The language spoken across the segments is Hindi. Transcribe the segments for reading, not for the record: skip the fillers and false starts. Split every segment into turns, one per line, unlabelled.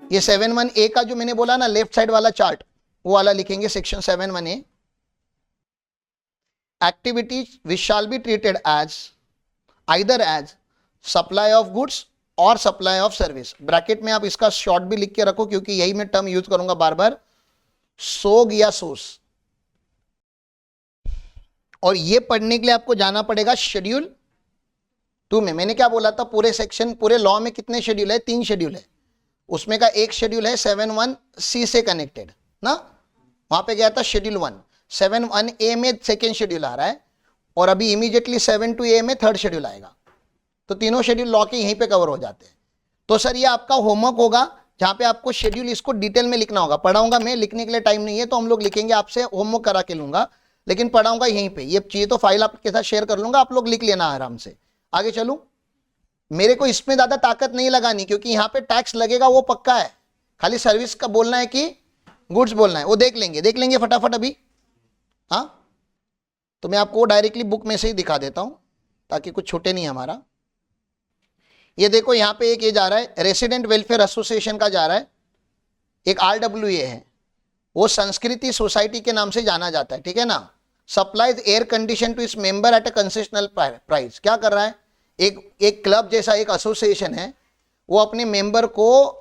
ये 7(1)(a) का जो मैंने बोला ना लेफ्ट साइड वाला चार्ट, वो वाला लिखेंगे section 7(1)(a). Activities which shall be treated as either as supply of goods और सप्लाई ऑफ सर्विस। ब्रैकेट में आप इसका शॉर्ट भी लिख के रखो क्योंकि यही मैं टर्म यूज करूंगा बार बार, सोग या सोस। और ये पढ़ने के लिए आपको जाना पड़ेगा शेड्यूल 2 में। मैंने क्या बोला था, पूरे सेक्शन पूरे लॉ में कितने शेड्यूल है, 3 शेड्यूल है। उसमें का एक शेड्यूल है 7(1)(c) से कनेक्टेड ना, वहां पे गया था शेड्यूल 1। 7(1)(a) में सेकेंड शेड्यूल आ रहा है और अभी इमीडिएटली 7(2)(a) में थर्ड शेड्यूल आएगा। तो तीनों शेड्यूल लॉ के यहीं पे कवर हो जाते हैं। तो सर ये आपका होमवर्क होगा जहां पे आपको शेड्यूल इसको डिटेल में लिखना होगा। पढ़ाऊंगा मैं, लिखने के लिए टाइम नहीं है तो हम लोग लिखेंगे, आपसे होमवर्क करा के लूंगा, लेकिन पढ़ाऊंगा यहीं पे। ये चाहिए तो फाइल आपके साथ शेयर कर लूंगा, आप लोग लिख लेना आराम से। आगे चलूं, मेरे को इसमें ज्यादा ताकत नहीं लगानी क्योंकि यहाँ पे टैक्स लगेगा वो पक्का है। खाली सर्विस का बोलना है कि गुड्स बोलना है, वो देख लेंगे फटाफट अभी। हाँ, तो मैं आपको डायरेक्टली बुक में से ही दिखा देता हूं ताकि कुछ छूटे नहीं हमारा। ये देखो यहाँ पे एक ये जा रहा है रेसिडेंट वेलफेयर एसोसिएशन का जा रहा है, एक RWA है, वो संस्कृति सोसाइटी के नाम से जाना जाता है, ठीक है ना। सप्लाइज एयर कंडीशन टू इस member at a concessional price. क्या कर रहा है, एक क्लब जैसा एक एसोसिएशन है, वो अपने मेंबर को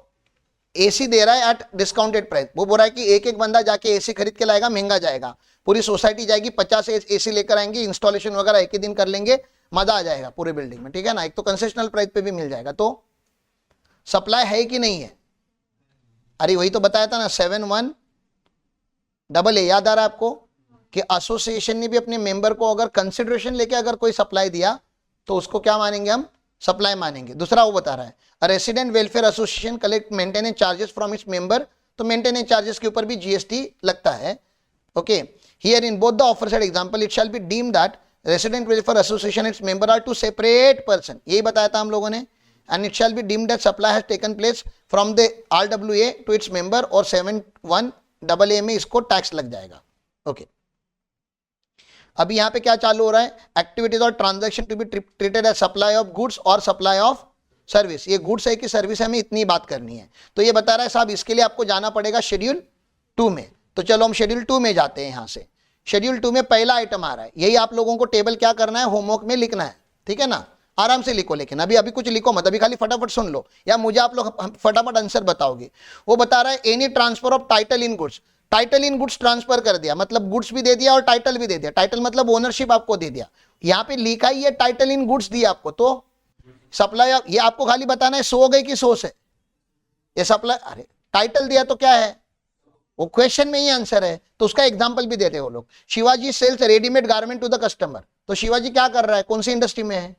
एसी दे रहा है एट डिस्काउंटेड प्राइस। वो बोल रहा है कि एक एक बंदा जाके एसी खरीद के लाएगा, महंगा जाएगा, पूरी सोसाइटी जाएगी 50 एसी लेकर आएंगे, इंस्टॉलेशन वगैरह एक ही दिन कर लेंगे, मजा आ जाएगा पूरे बिल्डिंग में, ठीक है ना। एक तो कंसेशनल प्राइस पे भी मिल जाएगा। तो सप्लाई है कि नहीं है, अरे वही तो बताया था ना 7(1)(a) याद आ रहा है आपको कि एसोसिएशन ने भी अपने मेंबर को अगर कंसिडरेशन लेके अगर कोई सप्लाई दिया तो उसको क्या मानेंगे हम, सप्लाई मानेंगे। दूसरा वो बता रहा है resident welfare association collect maintenance charges from its member, तो मेंटेनेंस चार्जेस के ऊपर भी GST लगता है। Okay, here in both the aforesaid example it shall be deemed that resident welfare association its member are two separate person, यही बताया था हम लोगों ने। And it shall be deemed that supply has taken place from the RWA to its member, और 7(1)(a) में इसको टैक्स लग जाएगा। ओके, अभी यहाँ पे क्या चालू हो रहा है, एक्टिविटीज और transaction to be treated as supply of goods और सप्लाई ऑफ सर्विस। ये गुड्स है कि सर्विस है, हमें इतनी बात करनी है। तो ये बता रहा है साहब इसके लिए आपको जाना पड़ेगा शेड्यूल 2 में। तो चलो हम शेड्यूल 2 में जाते हैं। यहाँ से शेड्यूल 2 में पहला आइटम आ रहा है, यही आप लोगों को टेबल क्या करना है, होमवर्क में लिखना है, ठीक है ना। आराम से लिखो, लेकिन अभी कुछ लिखो मत, अभी खाली फटाफट सुन लो या मुझे आप लोग फटाफट आंसर बताओगे। वो बता रहा है any transfer of title in goods. Title in goods transfer कर दिया, मतलब गुड्स भी दे दिया और टाइटल भी दे दिया। टाइटल मतलब ओनरशिप आपको दे दिया, यहाँ पे लिखा ही है टाइटल इन गुड्स दिया आपको, तो सप्लाई, ये आपको खाली बताना है सो गई कि सोस है ये सप्लाई। अरे टाइटल दिया तो क्या है, वो क्वेश्चन में ही आंसर है। तो उसका एग्जांपल भी देते वो लोग। Shivaji sells readymade garment to the customer, तो शिवाजी क्या कर रहा है, कौन सी इंडस्ट्री में है,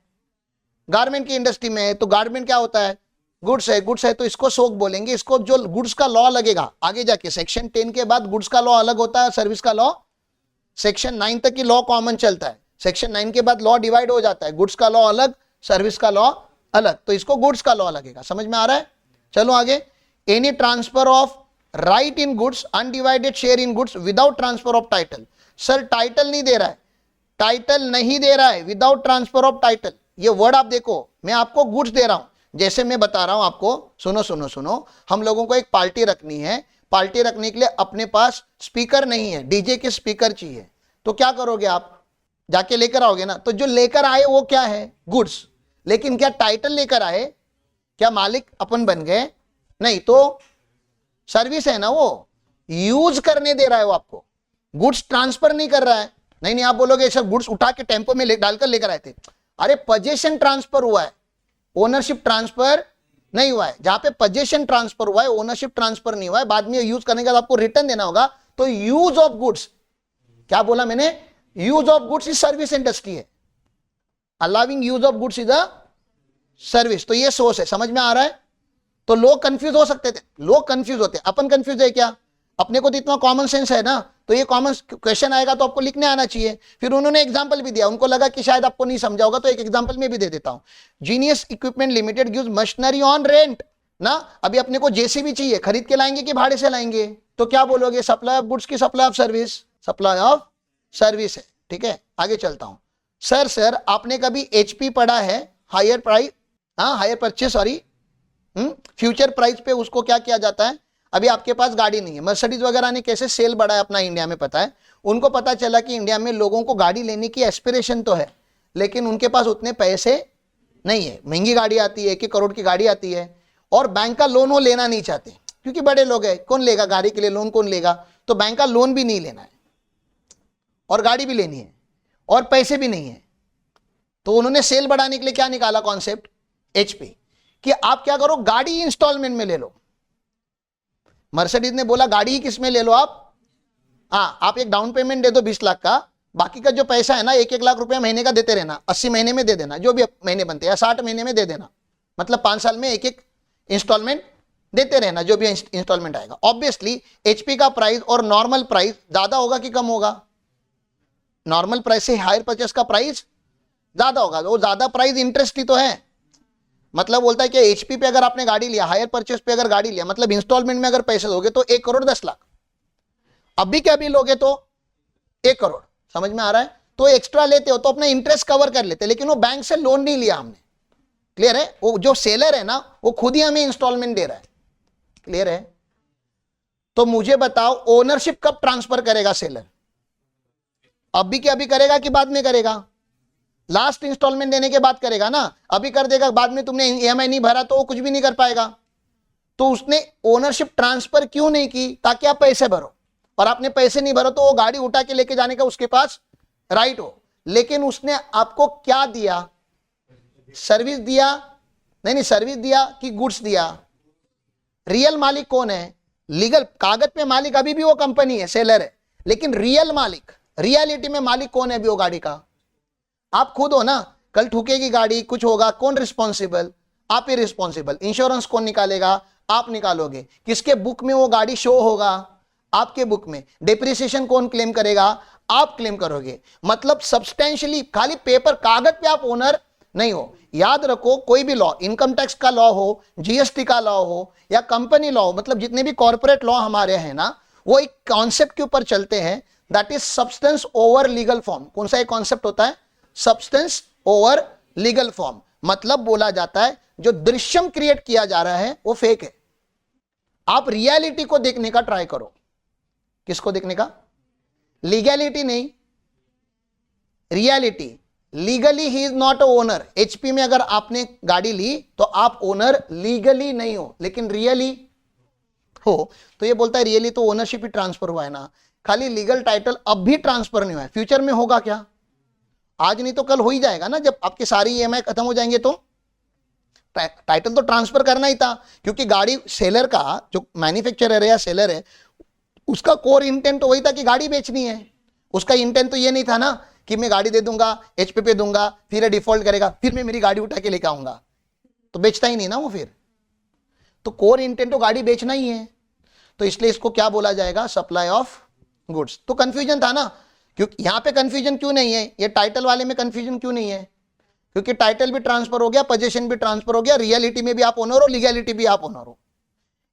गारमेंट की इंडस्ट्री में है। तो गारमेंट क्या होता है, गुड्स है, गुड्स है तो इसको सोक बोलेंगे। इसको जो गुड्स का लॉ लगेगा आगे जाके सेक्शन 10 के बाद गुड्स का लॉ अलग होता है, सर्विस का लॉ सेक्शन 9 तक की लॉ कॉमन चलता है। सेक्शन 9 के बाद लॉ डिवाइड हो जाता है, गुड्स का लॉ अलग, सर्विस का लॉ अलग, तो इसको गुड्स का लॉ लगेगा। समझ में आ रहा है। चलो आगे, any transfer of right in goods undivided share in goods without transfer of title. Sir title नहीं दे रहा है, टाइटल नहीं दे रहा है, विदाउट ट्रांसफर ऑफ टाइटल। ये वर्ड आप देखो, मैं आपको गुड्स दे रहा हूं, जैसे मैं बता रहा हूं आपको, सुनो सुनो सुनो, हम लोगों को एक पार्टी रखनी है, पार्टी रखने के लिए अपने पास स्पीकर नहीं है, डीजे के स्पीकर चाहिए। तो क्या करोगे आप, जाके लेकर आओगे ना। तो जो लेकर आए वो क्या है, गुड्स, लेकिन क्या टाइटल लेकर आए, क्या मालिक अपन बन गए, नहीं, तो सर्विस है ना, वो यूज करने दे रहा है वो आपको, गुड्स ट्रांसफर नहीं कर रहा है। नहीं आप बोलोगे सर गुड्स उठा के टेम्पो में डालकर लेकर आए थे, अरे पोजीशन ट्रांसफर हुआ है, ओनरशिप ट्रांसफर नहीं हुआ है। जहां पे पोजीशन ट्रांसफर हुआ है, ओनरशिप ट्रांसफर नहीं हुआ है, बाद में यूज करने के बाद आपको रिटर्न देना होगा। तो यूज ऑफ गुड्स, क्या बोला मैंने, use of goods is service industry है, allowing use of goods is a service. तो ये सोर्स है, समझ में आ रहा है। तो लोग कंफ्यूज हो सकते थे, लोग कंफ्यूज होते, अपन कंफ्यूज है क्या, अपने को तो इतना कॉमन सेंस है ना। तो ये कॉमन क्वेश्चन आएगा तो आपको लिखने आना चाहिए। फिर उन्होंने एग्जांपल भी दिया, उनको लगा कि शायद आपको नहीं समझा होगा, तो एक एग्जांपल में भी दे देता हूं। Genius equipment limited gives machinery on rent ना। अभी अपने को जेसीबी चाहिए, खरीद के लाएंगे कि भाड़े से लाएंगे, तो क्या बोलोगे, सप्लाई ऑफ गुड्स की supply of service, supply of service है, ठीक है। आगे चलता हूं। सर आपने कभी HP पढ़ा है, हायर प्राइस, हाँ hire purchase, sorry future price पे उसको क्या किया जाता है, अभी आपके पास गाड़ी नहीं है, मर्सिडीज वगैरह ने कैसे सेल बढ़ाया अपना इंडिया में पता है, उनको पता चला कि इंडिया में लोगों को गाड़ी लेने की एस्पिरेशन तो है, लेकिन उनके पास उतने पैसे नहीं है, महंगी गाड़ी आती है, 1 करोड़ की गाड़ी आती है, और बैंक का लोन वो लेना नहीं चाहते क्योंकि बड़े लोग हैं, कौन लेगा गाड़ी के लिए लोन, कौन लेगा, तो बैंक का लोन भी नहीं लेना है और गाड़ी भी लेनी है और पैसे भी नहीं है, तो उन्होंने सेल बढ़ाने के लिए क्या निकाला कॉन्सेप्ट, एचपी, कि आप क्या करो गाड़ी इंस्टॉलमेंट में ले लो। मर्सिडीज ने बोला गाड़ी ही किस में ले लो आप, हाँ आप एक डाउन पेमेंट दे दो 20 लाख का, बाकी का जो पैसा है ना 1-1 लाख रुपया महीने का देते रहना, 80 महीने में दे देना, जो भी महीने बनते हैं, 60 महीने में दे देना, मतलब 5 साल में 1-1 इंस्टॉलमेंट देते रहना, जो भी इंस्टॉलमेंट आएगा। ऑब्वियसली एचपी का प्राइस और नॉर्मल प्राइस ज्यादा होगा कि कम होगा, नॉर्मल प्राइस से हायर परचेस का प्राइस ज्यादा होगा, वो ज्यादा प्राइस इंटरेस्ट ही तो है, मतलब बोलता है कि एचपी पे अगर आपने गाड़ी लिया, हायर परचेस पे अगर गाड़ी लिया, मतलब इंस्टॉलमेंट में अगर पैसे दोगे तो 1 करोड़ 10 लाख, अभी क्या भी लोगे तो 1 करोड़, समझ में आ रहा है, तो एक्स्ट्रा लेते हो तो अपना इंटरेस्ट कवर कर लेते, लेकिन वो बैंक से लोन नहीं लिया हमने, क्लियर है, वो जो सेलर है ना वो खुद ही हमें इंस्टॉलमेंट दे रहा है, क्लियर है। तो मुझे बताओ ओनरशिप कब ट्रांसफर करेगा सेलर, अभी के अभी करेगा कि बाद में करेगा, लास्ट इंस्टॉलमेंट देने के बाद करेगा ना, अभी कर देगा बाद में तुमने ईएमआई नहीं भरा तो वो कुछ भी नहीं कर पाएगा, तो उसने ओनरशिप ट्रांसफर क्यों नहीं की, ताकि आप पैसे भरो, और आपने पैसे नहीं भरो तो वो गाड़ी उठा के लेके जाने का उसके पास राइट हो, लेकिन उसने आपको क्या दिया, सर्विस दिया, नहीं सर्विस दिया कि गुड्स दिया, रियल मालिक कौन है, लीगल कागज पे मालिक अभी भी वो कंपनी है, सेलर है, लेकिन रियल मालिक, रियलिटी में मालिक कौन है अभी वो गाड़ी का, आप खुद हो ना, कल ठुकेगी गाड़ी कुछ होगा कौन रिस्पॉन्सिबल, आप ही रिस्पॉन्सिबल, इंश्योरेंस कौन निकालेगा, आप निकालोगे, किसके बुक में वो गाड़ी शो होगा, आपके बुक में, डेप्रिसिएशन कौन क्लेम करेगा, आप क्लेम करोगे, मतलब सब्सटेंशियली खाली पेपर कागज पे आप ओनर नहीं हो। याद रखो कोई भी लॉ, इनकम टैक्स का लॉ हो, जीएसटी का लॉ हो या कंपनी लॉ हो, मतलब जितने भी कॉर्पोरेट लॉ हमारे हैं ना, वो एक कॉन्सेप्ट के ऊपर चलते हैं, that is substance over legal form. कौन सा एक कॉन्सेप्ट होता है, सब्सटेंस ओवर लीगल फॉर्म, मतलब बोला जाता है जो दृश्यम क्रिएट किया जा रहा है वो फेक है, आप रियलिटी को देखने का ट्राई करो, किसको देखने का, लीगैलिटी नहीं, reality, legally he is not a owner, HP में अगर आपने गाड़ी ली तो आप ओनर लीगली नहीं हो लेकिन रियली हो, तो ये बोलता है रियली तो ओनरशिप ही ट्रांसफर हुआ है ना, खाली लीगल टाइटल अब भी ट्रांसफर नहीं हुआ है, फ्यूचर में होगा क्या, आज नहीं तो कल हो ही जाएगा ना, जब आपके सारी ईएमआई खत्म हो जाएंगे तो टाइटल तो ट्रांसफर करना ही था, क्योंकि गाड़ी सेलर का जो मैन्युफैक्चरर है या सेलर है उसका कोर इंटेंट तो वही था कि गाड़ी बेचनी है, उसका इंटेंट तो ये नहीं था ना कि मैं गाड़ी दे दूंगा एचपी पे दूंगा फिर डिफॉल्ट करेगा फिर मैं मेरी गाड़ी उठा के लेके आऊंगा, तो बेचता ही नहीं ना वो, फिर तो कोर इंटेंट तो गाड़ी बेचना ही है, तो इसलिए इसको क्या बोला जाएगा, सप्लाई ऑफ गुड्स। तो कंफ्यूजन था ना, क्योंकि यहां पे कंफ्यूजन क्यों नहीं है, ये टाइटल वाले में कंफ्यूजन क्यों नहीं है, क्योंकि टाइटल भी ट्रांसफर हो गया, पोजीशन भी ट्रांसफर हो गया, रियलिटी में भी आप ओनर हो, लीगैलिटी भी आप ओनर हो।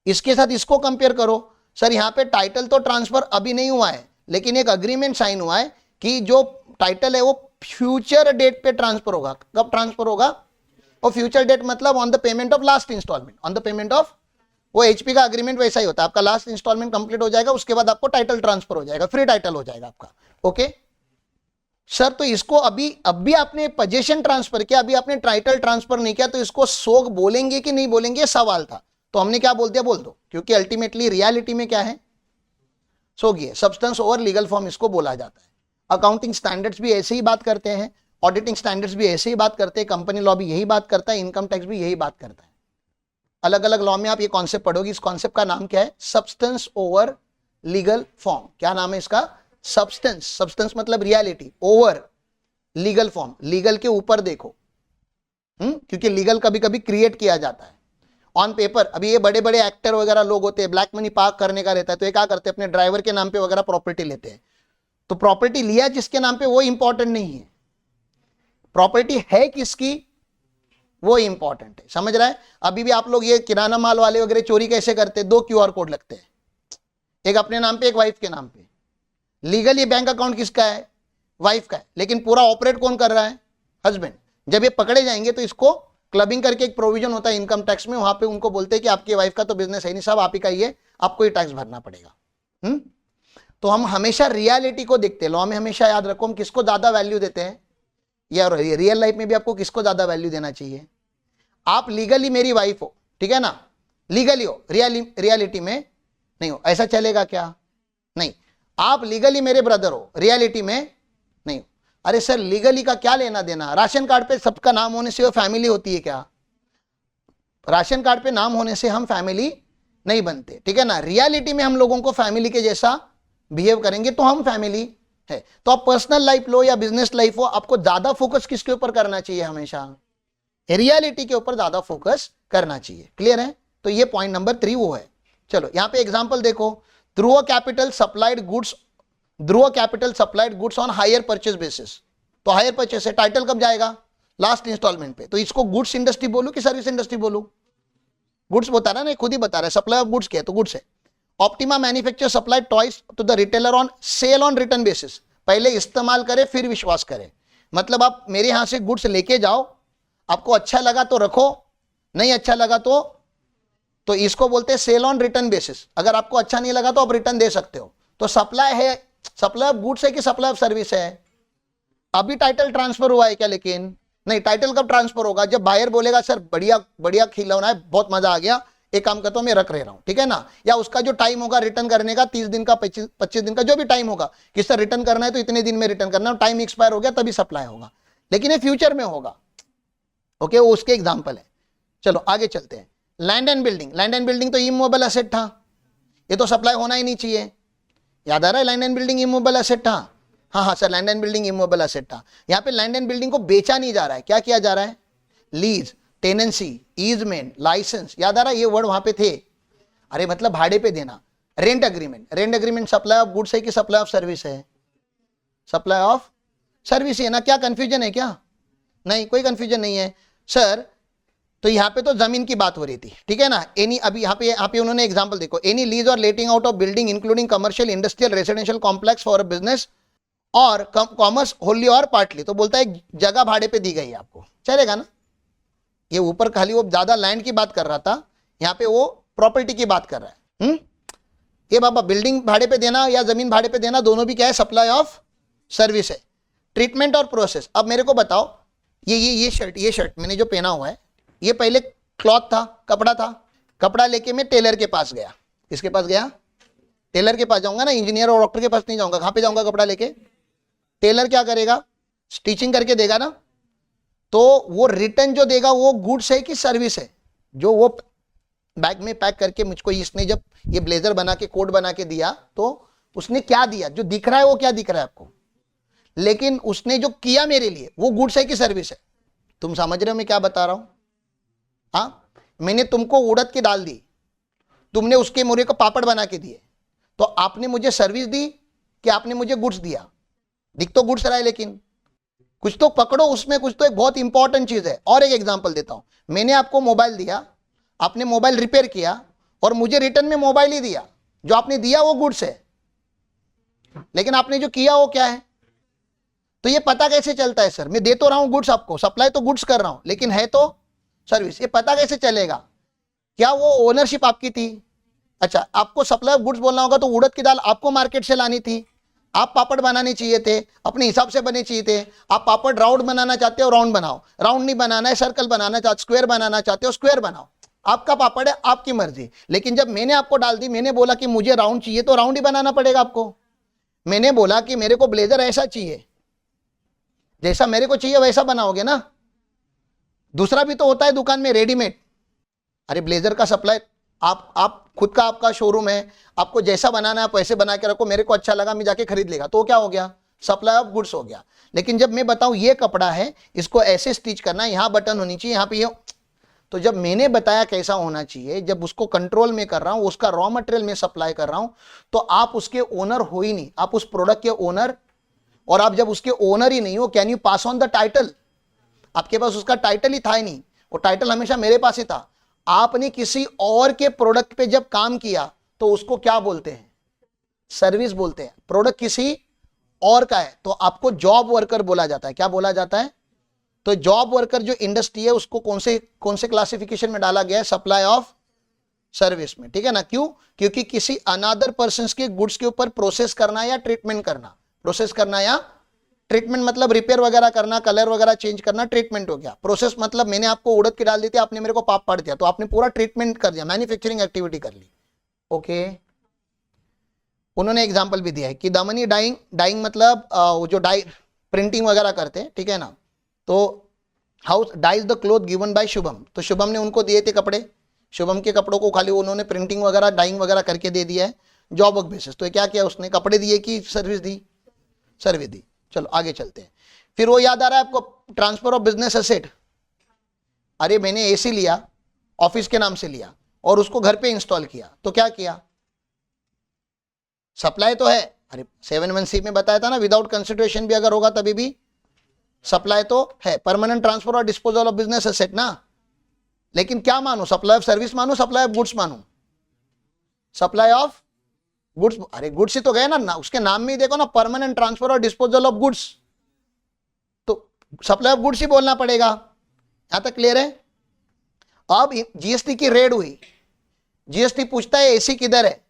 इसके साथ इसको कंपेयर करो, सर यहां पे टाइटल तो ट्रांसफर अभी नहीं हुआ है लेकिन एक अग्रीमेंट साइन हुआ है कि जो टाइटल है वो फ्यूचर डेट पे ट्रांसफर होगा, कब ट्रांसफर होगा, और फ्यूचर डेट मतलब on the payment of last instalment, on the payment of, वो एचपी का अग्रीमेंट वैसा ही होता है, आपका लास्ट इंस्टॉलमेंट कंप्लीट हो जाएगा उसके बाद आपको टाइटल ट्रांसफर हो जाएगा, फ्री टाइटल हो जाएगा आपका, ओके सर। तो इसको अभी आपने पोजीशन ट्रांसफर किया, अभी आपने टाइटल ट्रांसफर नहीं किया, तो इसको सोग बोलेंगे कि नहीं बोलेंगे सवाल था, तो हमने क्या बोल दिया, बोल दो, क्योंकि अल्टीमेटली रियलिटी में क्या है, सोग ये सब्सटेंस ओवर लीगल फॉर्म इसको बोला जाता है। अकाउंटिंग स्टैंडर्ड्स भी ऐसे ही बात करते हैं, ऑडिटिंग स्टैंडर्ड्स भी ऐसे ही बात करते हैं, कंपनी लॉ भी यही बात करता है, इनकम टैक्स भी यही बात करता है। अलग अलग लॉ में आप ये कॉन्सेप्ट पढ़ोगे, इस कॉन्सेप्ट का नाम क्या है, सब्सटेंस ओवर लीगल फॉर्म। क्या नाम है इसका, सब्सटेंस, सब्सटेंस मतलब reality, over legal form, legal के ऊपर देखो, क्योंकि लीगल कभी कभी क्रिएट किया जाता है ऑन पेपर। अभी ये बड़े बड़े एक्टर वगैरह लोग होते हैं, ब्लैक मनी पार्क करने का रहता है, तो ये क्या करते हैं, अपने ड्राइवर के नाम पे वगैरह प्रॉपर्टी लेते हैं, तो प्रॉपर्टी लिया जिसके नाम पे वो इंपॉर्टेंट नहीं है, प्रॉपर्टी है किसकी वो इंपॉर्टेंट है, समझ रहा है। अभी भी आप लोग ये किराना माल वाले वगैरह चोरी कैसे करते हैं, 2 QR कोड लगते हैं, एक अपने नाम पे एक वाइफ के नाम पे, लीगल ये बैंक अकाउंट किसका है, वाइफ का है, लेकिन पूरा ऑपरेट कौन कर रहा है, हस्बैंड। जब ये पकड़े जाएंगे तो इसको क्लबिंग करके एक प्रोविजन होता है इनकम टैक्स में, वहां पे उनको बोलते हैं कि आपकी वाइफ का तो बिजनेस है नहीं, सब आप ही का ही है, आपको ही टैक्स भरना पड़ेगा। तो हम हमेशा रियलिटी को देखते हैं। लॉ में हमेशा याद रखो हम किसको ज्यादा वैल्यू देते हैं, या रियल लाइफ में भी आपको किसको ज्यादा वैल्यू देना चाहिए। आप लीगली मेरी वाइफ हो, ठीक है ना, लीगली हो, रियलिटी में नहीं हो, ऐसा चलेगा क्या? नहीं। आप लीगली मेरे ब्रदर हो, रियलिटी में नहीं हो। अरे सर लीगली का क्या लेना देना, राशन कार्ड पे सबका नाम होने से वो फैमिली होती है क्या? राशन कार्ड पे नाम होने से हम फैमिली नहीं बनते, ठीक है ना। रियलिटी में हम लोगों को फैमिली के जैसा बिहेव करेंगे तो हम फैमिली है। तो आप पर्सनल लाइफ लो या बिजनेस लाइफ हो, आपको ज्यादा फोकस किसके ऊपर करना चाहिए? हमेशा रियलिटी के ऊपर ज्यादा फोकस करना चाहिए। क्लियर है? तो ये पॉइंट नंबर 3 वो है। चलो यहां पे एग्जांपल देखो, Dhruv capital supplied goods on hire purchase basis. तो हायर परचेज है, टाइटल कब जाएगा? लास्ट इंस्टॉलमेंट पे। तो इसको गुड्स इंडस्ट्री बोलूं कि सर्विस इंडस्ट्री बोलूं? गुड्स बता रहा है ना, खुद ही बता रहा है, सप्लाई ऑफ गुड्स क्या है, तो गुड्स है। Optima manufacture supply toys to the retailer on sale on return basis. पहले इस्तेमाल करे फिर विश्वास करे। मतलब आप मेरे यहां से गुड्स लेके जाओ, आपको अच्छा लगा तो रखो, नहीं अच्छा लगा तो इसको बोलते हैं सेल ऑन रिटर्न बेसिस। अगर आपको अच्छा नहीं लगा तो आप रिटर्न दे सकते हो। तो सप्लाई है, सप्लाई ऑफ गुड्स है कि सप्लाई ऑफ सर्विस है? अभी टाइटल ट्रांसफर हुआ है क्या? लेकिन नहीं, टाइटल कब ट्रांसफर होगा? जब बायर बोलेगा सर बढ़िया बढ़िया खिलौना है, बहुत मजा आ गया, एक काम करता हूं मैं रख रहा हूं, ठीक है ना। या उसका जो टाइम होगा रिटर्न करने का, 30 दिन का, 25 दिन का, जो भी टाइम होगा कि सर रिटर्न करना है तो इतने दिन में रिटर्न करना, टाइम एक्सपायर हो गया तभी सप्लाई होगा। लेकिन ये फ्यूचर में होगा। ओके, वो उसके एग्जाम्पल है। चलो आगे चलते हैं। Land and building. Land and building तो इमूवेबल एसेट था, ये तो सप्लाई होना ही नहीं चाहिए। याद आ रहा है? Land and building immovable asset था। हाँ sir, land and building immovable asset था। यहाँ पे लैंड एंड बिल्डिंग को बेचा नहीं जा रहा है, क्या किया जा रहा है? Lease, tenancy, easement, licence. याद आ रहा है? ये वर्ड वहां पे थे। अरे मतलब भाड़े पे देना। Rent agreement. Rent agreement supply of goods है कि सप्लाई ऑफ सर्विस है? सप्लाई ऑफ सर्विस है ना। क्या कंफ्यूजन है क्या? नहीं, कोई कंफ्यूजन नहीं है सर। तो यहाँ पे तो जमीन की बात हो रही थी, ठीक है ना। एनी, अभी यहाँ पे उन्होंने एग्जांपल देखो, एनी लीज और लेटिंग out of building including commercial, industrial, residential complex for business और कॉमर्स होली और पार्टली। तो बोलता है जगह भाड़े पे दी गई है आपको, चलेगा ना। ये ऊपर खाली वो ज्यादा लैंड की बात कर रहा था, यहाँ पे वो प्रॉपर्टी की बात कर रहा है। ये बाबा बिल्डिंग भाड़े पे देना या जमीन भाड़े पे देना, दोनों भी क्या है? सप्लाई ऑफ सर्विस है। ट्रीटमेंट और प्रोसेस। अब मेरे को बताओ, ये शर्ट मैंने जो पहना हुआ है, ये पहले क्लॉथ था, कपड़ा था। कपड़ा लेके मैं टेलर के पास गया। किसके पास गया? टेलर के पास जाऊंगा ना, इंजीनियर और डॉक्टर के पास नहीं जाऊंगा। कहां पे जाऊंगा कपड़ा लेके? टेलर क्या करेगा? स्टिचिंग करके देगा ना। तो वो रिटर्न जो देगा वो गुड्स है कि सर्विस है? जो वो बैग में पैक करके मुझको, इसने जब ये ब्लेजर बना के, कोट बना के दिया, तो उसने क्या दिया? जो दिख रहा है वो क्या दिख रहा है आपको? लेकिन उसने जो किया मेरे लिए वो गुड्स है कि सर्विस है? तुम समझ रहे हो मैं क्या बता रहा हूं? हाँ, मैंने तुमको उड़द की दाल दी, तुमने उसके मुर्गे को पापड़ बना के दिए, तो आपने मुझे सर्विस दी कि आपने मुझे गुड्स दिया? दिख तो गुड्स रहा है, लेकिन कुछ तो पकड़ो उसमें, कुछ तो एक बहुत इंपॉर्टेंट चीज है। और एक एग्जांपल देता हूं, मैंने आपको मोबाइल दिया, आपने मोबाइल रिपेयर किया और मुझे रिटर्न में मोबाइल ही दिया। जो आपने दिया वो गुड्स है, लेकिन आपने जो किया वो क्या है? तो ये पता कैसे चलता है सर? मैं दे तो रहा हूं गुड्स आपको, सप्लाई तो गुड्स कर रहा हूं, लेकिन है तो सर्विस। ये पता कैसे चलेगा? क्या वो ओनरशिप आपकी थी? अच्छा, आपको सप्लाई ऑफ गुड्स बोलना होगा तो उड़द की दाल आपको मार्केट से लानी थी, आप पापड़ बनाने चाहिए थे, अपने हिसाब से बने चाहिए थे। आप पापड़ राउंड बनाना चाहते हो, राउंड बनाओ। राउंड नहीं बनाना है, सर्कल बनाना चाहते, स्क्वायर बनाना चाहते हो, स्क्वायर बनाओ। आपका पापड़ है, आपकी मर्जी। लेकिन जब मैंने आपको डाल दी, मैंने बोला कि मुझे राउंड चाहिए, तो राउंड ही बनाना पड़ेगा आपको। मैंने बोला कि मेरे को ब्लेजर ऐसा चाहिए, जैसा मेरे को चाहिए वैसा बनाओगे ना। दूसरा भी तो होता है दुकान में, रेडीमेड। अरे ब्लेजर का सप्लाई आप खुद का, आपका शोरूम है, आपको जैसा बनाना है आप वैसे बना के रखो, मेरे को अच्छा लगा मैं जाके खरीद लेगा, तो क्या हो गया? सप्लाई ऑफ गुड्स हो गया। लेकिन जब मैं बताऊं ये कपड़ा है, इसको ऐसे स्टिच करना है, यहां बटन होनी चाहिए, यहां पे ये, तो जब मैंने बताया कैसा होना चाहिए, जब उसको कंट्रोल में कर रहा हूं, उसका रॉ मटेरियल में सप्लाई कर रहा हूं, तो आप उसके ओनर हो ही नहीं, आप उस प्रोडक्ट के ओनर। और आप जब उसके ओनर ही नहीं हो, can you pass on the title? आपके पास उसका टाइटल ही था ही नहीं, वो टाइटल हमेशा मेरे पास ही था। आपने किसी और के प्रोडक्ट पे जब काम किया तो उसको क्या बोलते हैं? सर्विस बोलते हैं। प्रोडक्ट किसी और का है तो आपको जॉब वर्कर बोला जाता है। क्या बोला जाता है? तो जॉब वर्कर जो इंडस्ट्री है उसको कौन से क्लासिफिकेशन में डाला गया है? सप्लाई ऑफ सर्विस में, ठीक है ना। क्यों? क्योंकि किसी अनदर पर्सन के गुड्स के ऊपर प्रोसेस करना या ट्रीटमेंट करना, प्रोसेस करना या ट्रीटमेंट मतलब रिपेयर वगैरह करना, कलर वगैरह चेंज करना, ट्रीटमेंट हो गया। प्रोसेस मतलब मैंने आपको उड़द की डाल दी थी, आपने मेरे को पापड़ दिया, तो आपने पूरा ट्रीटमेंट कर दिया, मैन्युफैक्चरिंग एक्टिविटी कर ली। ओके, उन्होंने एग्जांपल भी दिया है कि दमनी डाइंग मतलब वो जो डाई प्रिंटिंग वगैरह करते हैं, ठीक है ना। तो house dyes the cloth given by Shubham, तो शुभम ने उनको दिए थे कपड़े, शुभम के कपड़ों को खाली उन्होंने प्रिंटिंग वगैरह डाइंग वगैरह करके दे दिया है जॉब वर्क बेसिस। तो क्या किया उसने? कपड़े दिए कि सर्विस दी? सर्विस दी। चलो आगे चलते हैं। फिर वो याद आ रहा है आपको, ट्रांसफर ऑफ बिजनेस एसेट। अरे मैंने एसी लिया, ऑफिस के नाम से लिया और उसको घर पे इंस्टॉल किया, तो क्या किया? सप्लाई तो है। अरे 7(1) में बताया था ना, विदाउट कंसिडरेशन भी अगर होगा तभी भी सप्लाई तो है। परमानेंट ट्रांसफर और डिस्पोजल ऑफ बिजनेस एसेट ना, लेकिन क्या मानो? सप्लाई ऑफ सर्विस मानो, सप्लाई ऑफ गुड्स मानो? Supply of goods. अरे गुड्स ही तो गए ना, उसके नाम में ही देखो ना, परमानेंट ट्रांसफर और डिस्पोजल ऑफ गुड्स, तो सप्लाई ऑफ गुड्स ही बोलना पड़ेगा। यहां तक क्लियर है? अब जीएसटी की रेड हुई, जीएसटी पूछता है एसी किधर है,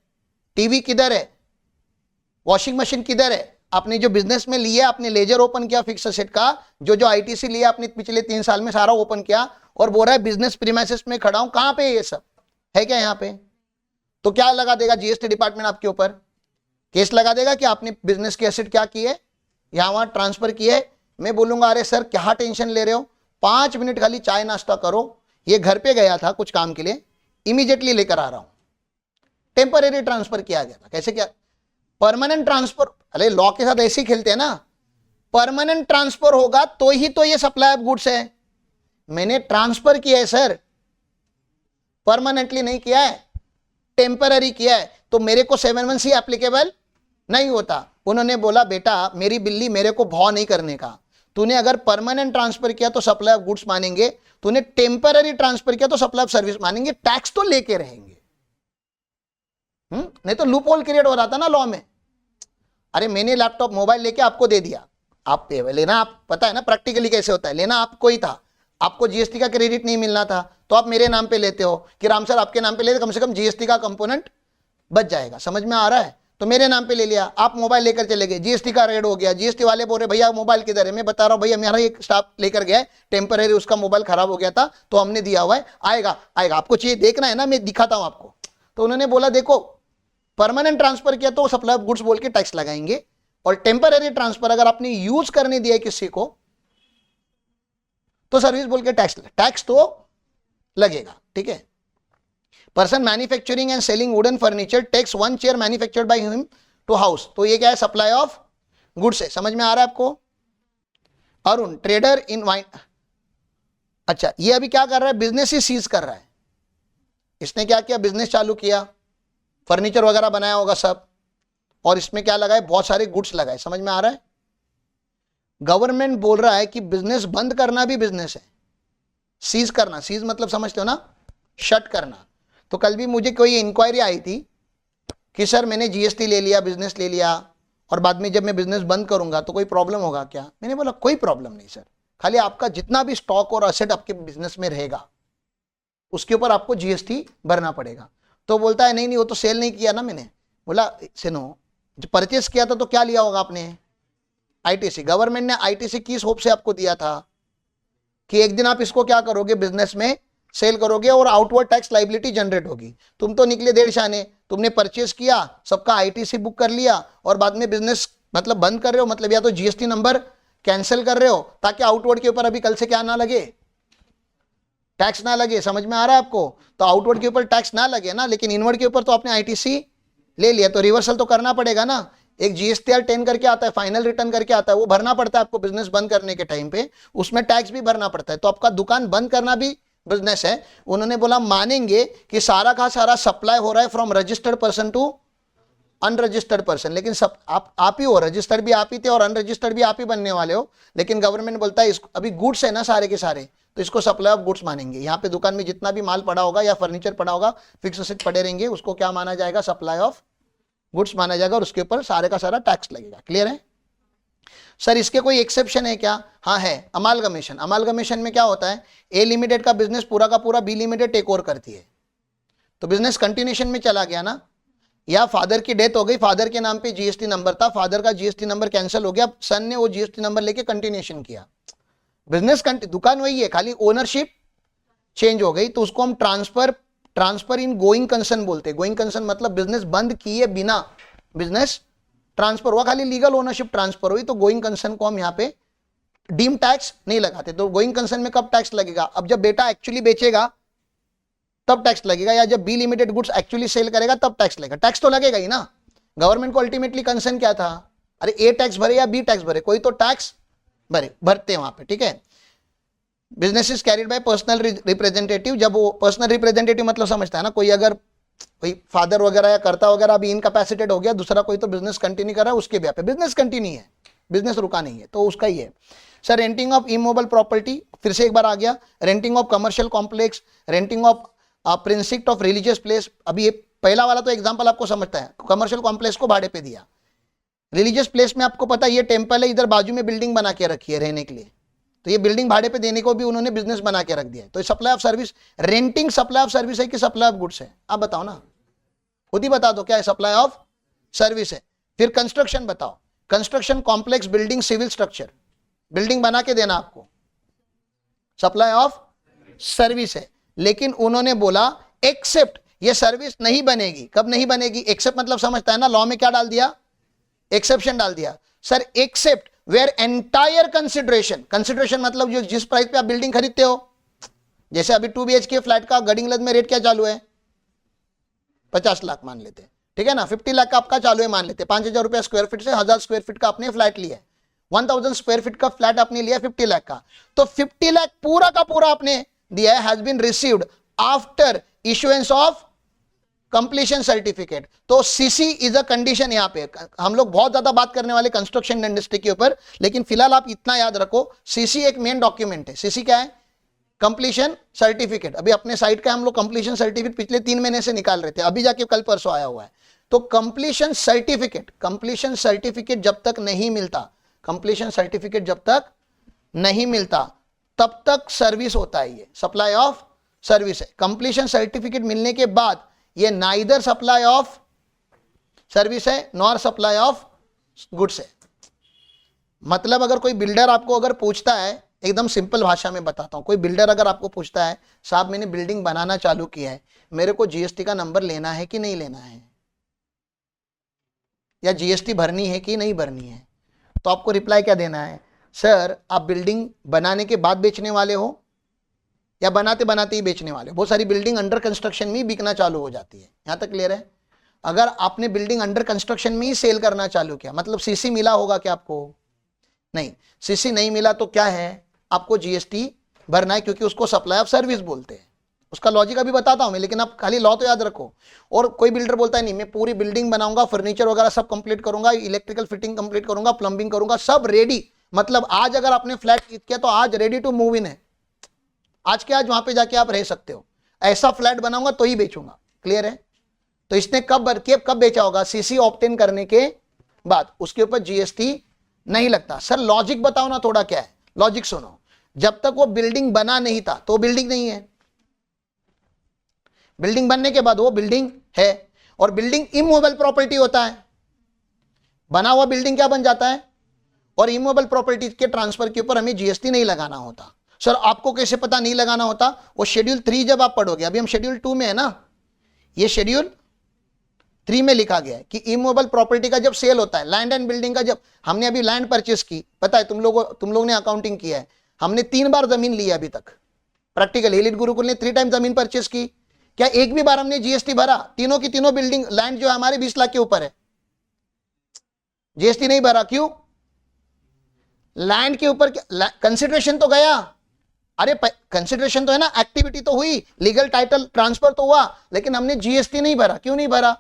टीवी किधर है, वॉशिंग मशीन किधर है। आपने जो बिजनेस में लिया, आपने लेजर ओपन किया फिक्स एसेट का, जो आईटीसी लिया आपने पिछले 3 साल में सारा ओपन किया, और बोल रहा है बिजनेस प्रीमाइसेस में खड़ा हूं, कहां पे ये सब है क्या यहां पे? तो क्या लगा देगा जीएसटी डिपार्टमेंट आपके ऊपर? केस लगा देगा कि आपने बिजनेस के एसेट क्या किए, यहां वहां ट्रांसफर किए। मैं बोलूंगा अरे सर क्या टेंशन ले रहे हो, 5 मिनट खाली चाय नाश्ता करो, ये घर पे गया था कुछ काम के लिए, इमीडिएटली लेकर आ रहा हूं। टेम्परेरी ट्रांसफर किया गया था। कैसे किया? Permanent transfer. अरे लॉ के साथ ऐसे ही खेलते हैं ना, परमानेंट ट्रांसफर होगा तो ही तो ये सप्लाई ऑफ गुड्स है। मैंने ट्रांसफर किया है सर, परमानेंटली नहीं किया है, टेम्पररी किया है, तो मेरे को 7(1) एप्लीकेबल नहीं होता। उन्होंने बोला बेटा मेरी बिल्ली, मेरे को भाव नहीं करने का, तूने अगर परमानेंट ट्रांसफर किया तो सप्लाई ऑफ गुड्स मानेंगे, तूने टेम्पररी ट्रांसफर किया तो सप्लाई ऑफ सर्विस मानेंगे, टैक्स तो लेके रहेंगे। नहीं तो लूप होल क्रिएट हो रहा था ना लॉ में। अरे मैंने लैपटॉप मोबाइल लेके आपको दे दिया, आप लेना, आप पता है ना प्रैक्टिकली कैसे होता है, लेना आपको ही था, आपको जीएसटी का क्रेडिट नहीं मिलना था, तो आप मेरे नाम पे लेते हो कि राम सर आपके नाम पे लेते, कम से कम जीएसटी का कंपोनेंट बच जाएगा। समझ में आ रहा है? तो मेरे नाम पे ले लिया, आप मोबाइल लेकर चले गए, जीएसटी का रेड हो गया, जीएसटी वाले बोल रहे भैया मोबाइल किधर है? मैं बता रहा हूं भैया मेरा एक स्टाफ लेकर गया है, टेम्पररी उसका मोबाइल खराब हो गया था तो हमने दिया हुआ है, आएगा आएगा, आपको चाहिए देखना है ना, मैं दिखाता हूं आपको। तो उन्होंने बोला देखो परमानेंट ट्रांसफर किया तो सप्लाई ऑफ गुड्स बोल के टैक्स लगाएंगे, और टेम्पररी ट्रांसफर अगर आपने यूज करने दिया किसी को तो सर्विस बोल के टैक्स तो लगेगा। ठीक है। Person manufacturing and selling wooden furniture takes 1 chair manufactured by him to house, तो ये क्या है? सप्लाई ऑफ गुड्स है। समझ में आ रहा है आपको? अरुण ट्रेडर इन वाइन, अच्छा ये अभी क्या कर रहा है? बिजनेस ही सीज कर रहा है। इसने क्या किया? बिजनेस चालू किया, फर्नीचर वगैरह बनाया होगा सब, और इसमें क्या लगाए? बहुत सारे गुड्स लगाए। समझ में आ रहा है? गवर्नमेंट बोल रहा है कि बिजनेस बंद करना भी बिजनेस है, सीज करना, सीज मतलब समझते हो ना, शट करना। तो कल भी मुझे कोई इंक्वायरी आई थी कि सर मैंने जीएसटी ले लिया, बिजनेस ले लिया, और बाद में जब मैं बिजनेस बंद करूंगा तो कोई प्रॉब्लम होगा क्या? मैंने बोला कोई प्रॉब्लम नहीं सर, खाली आपका जितना भी स्टॉक और असेट आपके बिजनेस में रहेगा उसके ऊपर आपको जीएसटी भरना पड़ेगा। तो बोलता है नहीं नहीं वो तो सेल नहीं किया ना मैंने। बोला सुनो, जो परचेस किया था तो क्या लिया होगा आपने? आईटीसी। गवर्नमेंट ने आईटीसी किस होप से आपको दिया था कि एक दिन आप इसको क्या करोगे? बिजनेस में सेल करोगे और आउटवर्ड टैक्स लाइबिलिटी जनरेट होगी। तुम तो निकले डेढ़ शाने, तुमने परचेस किया, सबका आईटीसी बुक कर लिया, और बाद में बिजनेस मतलब बंद कर रहे हो, मतलब या तो जीएसटी नंबर कैंसिल कर रहे हो ताकि आउटवर्ड के ऊपर अभी कल से क्या ना लगे? टैक्स ना लगे। समझ में आ रहा है आपको? तो आउटवर्ड के ऊपर टैक्स ना लगे ना, लेकिन इनवर्ड के ऊपर तो आपने आईटीसी ले लिया, तो रिवर्सल तो करना पड़ेगा ना। एक जीएसटीआर 10 करके आता है, फाइनल रिटर्न करके आता है, वो भरना पड़ता है आपको बिजनेस बंद करने के टाइम पे, उसमें टैक्स भी भरना पड़ता है। तो आपका दुकान बंद करना भी बिजनेस है। उन्होंने बोला मानेंगे कि सारा का सारा सप्लाई हो रहा है from registered person to unregistered person, लेकिन सब आप ही हो, रजिस्टर्ड भी आप ही थे और अनरजिस्टर्ड भी आप ही बनने वाले हो। लेकिन गवर्नमेंट बोलता है इसको अभी गुड्स है ना सारे के सारे, तो इसको सप्लाई ऑफ गुड्स मानेंगे। यहाँ पे दुकान में जितना भी माल पड़ा होगा या फर्नीचर पड़ा होगा, फिक्स एसेट पड़े रहेंगे, उसको क्या माना जाएगा? सप्लाई ऑफ गुड्स माना जाएगा, और उसके ऊपर सारे का सारा टैक्स लगेगा। क्लियर है? सर इसके कोई एक्सेप्शन है क्या? हाँ है, अमालगमेशन। अमालगमेशन में क्या होता है, ए लिमिटेड का बिजनेस पूरा का पूरा बी लिमिटेड टेक ओवर करती है, तो बिजनेस कंटिन्यूएशन में चला गया ना। या फादर की डेथ हो गई, फादर के नाम पे जीएसटी नंबर था, फादर का जीएसटी नंबर कैंसिल हो गया, सन ने वो जीएसटी नंबर लेके कंटिन्यूएशन किया, बिजनेस दुकान वही है, खाली ओनरशिप चेंज हो गई, तो उसको हम ट्रांसफर इन गोइंग कंसर्न बोलते हैं। गोइंग कंसर्न मतलब बिजनेस बंद किए बिना बिजनेस ट्रांसफर हुआ, खाली लीगल ओनरशिप ट्रांसफर हुई, तो गोइंग कंसर्न को हम यहाँ पे डीम टैक्स नहीं लगाते। तो गोइंग कंसर्न में कब टैक्स लगेगा? अब जब बेटा एक्चुअली बेचेगा तब टैक्स लगेगा, या जब B limited goods actually sell करेगा तब टैक्स लगेगा। टैक्स तो लगेगा ही ना। गवर्नमेंट को अल्टीमेटली कंसर्न क्या था, अरे ए टैक्स भरे या बी टैक्स भरे, कोई तो टैक्स भरते हैं वहां पे, ठीक है। Business is carried by personal representative, जब वो पर्सनल रिप्रेजेंटेटिव मतलब समझता है ना, कोई अगर कोई फादर वगैरह या कर्ता वगैरह अभी इनकैपेसिटेड हो गया, दूसरा कोई तो बिजनेस कंटिन्यू कर रहा है, उसके पे बिजनेस कंटिन्यू है, बिजनेस रुका नहीं है, तो उसका ही है। Sir renting of immovable property, फिर से एक बार आ गया, renting of commercial complex, renting of प्रिंसिप्ट ऑफ रिलीजियस प्लेस। अभी ये पहला वाला तो एग्जांपल आपको समझता है, कमर्शियल कॉम्प्लेक्स को भाड़े पे दिया। रिलीजियस प्लेस में आपको पता है ये टेंपल है, इधर बाजू में बिल्डिंग बना के रखी है रहने के लिए, तो ये बिल्डिंग भाड़े पे देने को भी उन्होंने बिजनेस बना के रख दिया है। तो supply of service, renting supply of service है कि सप्लाई ऑफ गुड्स है? आप बताओ ना, खुद ही बता दो क्या है, सप्लाई ऑफ सर्विस है। फिर कंस्ट्रक्शन बताओ, construction complex building civil structure, building बना के देना आपको, सप्लाई ऑफ सर्विस है। लेकिन उन्होंने बोला एक्सेप्ट ये सर्विस नहीं बनेगी। कब नहीं बनेगी? एक्सेप्ट मतलब समझता है ना, लॉ में क्या डाल दिया, एक्सेप्शन डाल दिया। Sir except where entire consideration, consideration मतलब जो जिस प्राइस पे आप बिल्डिंग खरीदते हो, जैसे अभी 2 BHK फ्लैट का गडिंगलज में रेट क्या चालू है, 50 लाख मान लेते हैं, ठीक है ना, 50 लाख का आपका चालू है मान लेते हैं, 5,000 रुपया स्क्वायर फीट से 1,000 स्क्वायर फीट का आपने फ्लैट लिया है, 1,000 स्क्वायर फीट का फ्लैट आपने लिया 50 लाख का, तो 50 लाख पूरा का पूरा आपने दिया है, has been received after issuance of completion certificate. तो सीसी इज अ कंडीशन। यहां पे हम लोग बहुत ज्यादा बात करने वाले कंस्ट्रक्शन इंडस्ट्री के ऊपर, लेकिन फिलहाल आप इतना याद रखो, सीसी एक मेन डॉक्यूमेंट है। सीसी क्या है? Completion certificate. अभी अपने साइट का हम लोग कंप्लीशन सर्टिफिकेट पिछले 3 महीने से निकाल रहे थे, अभी जाके कल परसों आया हुआ है। तो कंप्लीशन सर्टिफिकेट जब तक नहीं मिलता, कंप्लीशन सर्टिफिकेट जब तक नहीं मिलता तब तक सर्विस होता है, ये सप्लाई ऑफ सर्विस है। कंप्लीशन सर्टिफिकेट मिलने के बाद ये नाइदर सप्लाई ऑफ सर्विस है नॉर सप्लाई ऑफ गुड्स है। मतलब अगर कोई बिल्डर आपको अगर पूछता है, एकदम सिंपल भाषा में बताता हूं, कोई बिल्डर अगर आपको पूछता है साहब मैंने बिल्डिंग बनाना चालू किया है, मेरे को जीएसटी का नंबर लेना है कि नहीं लेना है, या जीएसटी भरनी है कि नहीं भरनी है, तो आपको रिप्लाई क्या देना है? सर आप बिल्डिंग बनाने के बाद बेचने वाले हो या बनाते बनाते ही बेचने वाले हो? बहुत सारी बिल्डिंग अंडर कंस्ट्रक्शन में ही बिकना चालू हो जाती है। यहां तक क्लियर है? अगर आपने बिल्डिंग अंडर कंस्ट्रक्शन में ही सेल करना चालू किया, मतलब सीसी मिला होगा क्या आपको? नहीं, सीसी नहीं मिला तो क्या है, आपको जीएसटी भरना है, क्योंकि उसको सप्लाई ऑफ सर्विस बोलते हैं। उसका लॉजिक अभी बताता हूं मैं, लेकिन आप खाली लॉ तो याद रखो। और कोई बिल्डर बोलता है नहीं मैं पूरी बिल्डिंग बनाऊंगा, फर्नीचर वगैरह सब कंप्लीट करूंगा, इलेक्ट्रिकल फिटिंग कंप्लीट करूंगा, प्लम्बिंग करूंगा, सब रेडी, मतलब आज अगर आपने फ्लैट खरीद किया तो आज रेडी टू मूव इन है, आज के आज वहां पे जाके आप रह सकते हो, ऐसा फ्लैट बनाऊंगा तो ही बेचूंगा। क्लियर है? तो इसने कब बेचा होगा? सीसी ऑब्टेन करने के बाद, उसके ऊपर जीएसटी नहीं लगता। सर लॉजिक बताओ ना थोड़ा, क्या है लॉजिक? सुनो, जब तक वो बिल्डिंग बना नहीं था तो बिल्डिंग नहीं है, बिल्डिंग बनने के बाद वो बिल्डिंग है, और बिल्डिंग इमूवेबल प्रॉपर्टी होता है। बना हुआ बिल्डिंग क्या बन जाता है? और इमूवेबल प्रॉपर्टी के ट्रांसफर के ऊपर हमें जीएसटी नहीं लगाना होता। सर आपको कैसे पता नहीं लगाना होता? वो शेड्यूल 3 जब आप पढ़ोगे, अभी हम शेड्यूल 2 में है ना, ये शेड्यूल 3 में लिखा गया है कि इमूवेबल प्रॉपर्टी का जब सेल होता है, लैंड एंड बिल्डिंग का, जब हमने अभी लैंड परचेस की, पता है तुम लोग ने अकाउंटिंग किया है, हमने 3 बार जमीन ली है अभी तक प्रैक्टिकल। एलिट गुरुकुल ने 3 टाइम जमीन परचेस की, क्या एक भी बार हमने जीएसटी भरा? तीनों की तीनों बिल्डिंग लैंड जो है हमारे 20 लाख के ऊपर है, जीएसटी नहीं भरा। क्यों? लैंड के ऊपर कंसिडरेशन तो गया, अरे कंसिडरेशन तो है ना, एक्टिविटी तो हुई, लीगल टाइटल ट्रांसफर तो हुआ, लेकिन हमने जीएसटी नहीं भरा। क्यों नहीं भरा?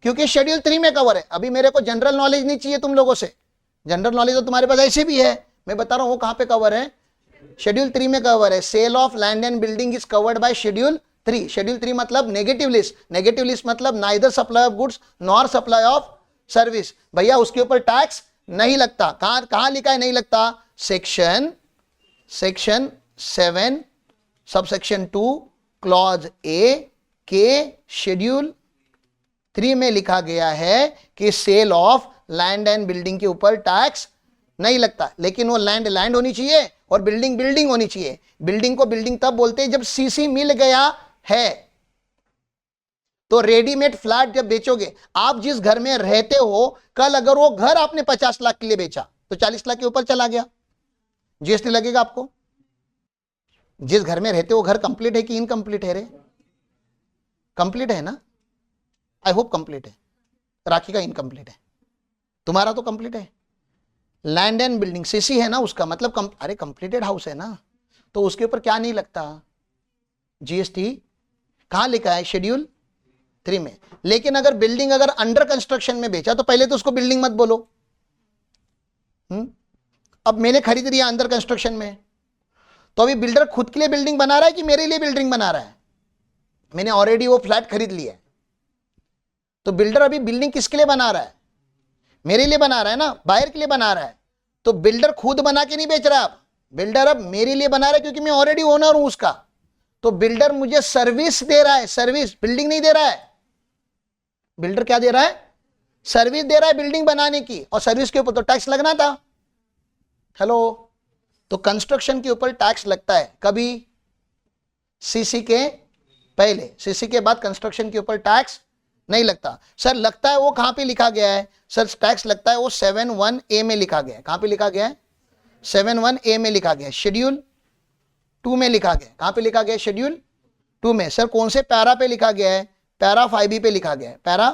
क्योंकि शेड्यूल 3 में कवर है। अभी मेरे को जनरल नॉलेज नहीं चाहिए तुम लोगों से, जनरल नॉलेज तो तुम्हारे पास ऐसे भी है, मैं बता रहा हूं वो कहां पे कवर है, शेड्यूल 3 में कवर है। Sale of land and building is covered by schedule 3। Schedule 3 मतलब नेगेटिव लिस्ट, नेगेटिव लिस्ट मतलब neither supply of goods nor supply of service. भैया उसके ऊपर टैक्स नहीं लगता। कहां कहां लिखा है नहीं लगता? सेक्शन 7 सबसेक्शन 2 क्लॉज ए के शेड्यूल 3 में लिखा गया है कि sale of land and building के ऊपर टैक्स नहीं लगता। लेकिन वो लैंड होनी चाहिए और बिल्डिंग होनी चाहिए। बिल्डिंग को बिल्डिंग तब बोलते हैं जब सीसी मिल गया है। तो रेडीमेड फ्लैट जब बेचोगे, आप जिस घर में रहते हो, कल अगर वो घर आपने 50 लाख के लिए बेचा तो 40 लाख के ऊपर चला गया, जीएसटी लगेगा आपको। जिस घर में रहते हो घर कंप्लीट है कि इनकम्प्लीट है? रे कंप्लीट है ना? आई होप कंप्लीट है। राखी का इनकम्प्लीट है, तुम्हारा तो कंप्लीट है। लैंड एंड बिल्डिंग सीसी है ना, उसका मतलब अरे कंप्लीटेड हाउस है ना, तो उसके ऊपर क्या नहीं लगता? जीएसटी। कहां लिखा है? शेड्यूल 3 में। लेकिन अगर बिल्डिंग अगर अंडर कंस्ट्रक्शन में बेचा तो पहले तो उसको बिल्डिंग मत बोलो। अब मैंने खरीद लिया अंडर कंस्ट्रक्शन में, तो अभी बिल्डर खुद के लिए बिल्डिंग बना रहा है कि मेरे लिए बिल्डिंग बना रहा है? मैंने ऑलरेडी वो फ्लैट खरीद लिया है, तो बिल्डर अभी बिल्डिंग किसके लिए बना रहा है? मेरे लिए बना रहा है ना, बायर के लिए बना रहा है। तो बिल्डर खुद बना के नहीं बेच रहा, अब बिल्डर अब मेरे लिए बना रहा है क्योंकि मैं ऑलरेडी ओनर हूं उसका। तो बिल्डर मुझे सर्विस दे रहा है, सर्विस, बिल्डिंग नहीं दे रहा है। बिल्डर क्या दे रहा है? सर्विस दे रहा है बिल्डिंग बनाने की, और सर्विस के ऊपर तो टैक्स लगना था। हेलो, तो कंस्ट्रक्शन के ऊपर टैक्स लगता है कभी? सीसी के पहले, सीसी के बाद कंस्ट्रक्शन के ऊपर टैक्स नहीं लगता। सर लगता है वो कहां पे लिखा गया है? सर टैक्स लगता है वो 7(1)(a) में लिखा गया है। कहां पे लिखा गया है? 7(1)(a) में लिखा गया है। शेड्यूल 2 में लिखा गया है। कहां पे लिखा गया है? शेड्यूल 2 में। सर कौन से पैरा पे लिखा गया है? पैरा 5B पे लिखा गया है। Para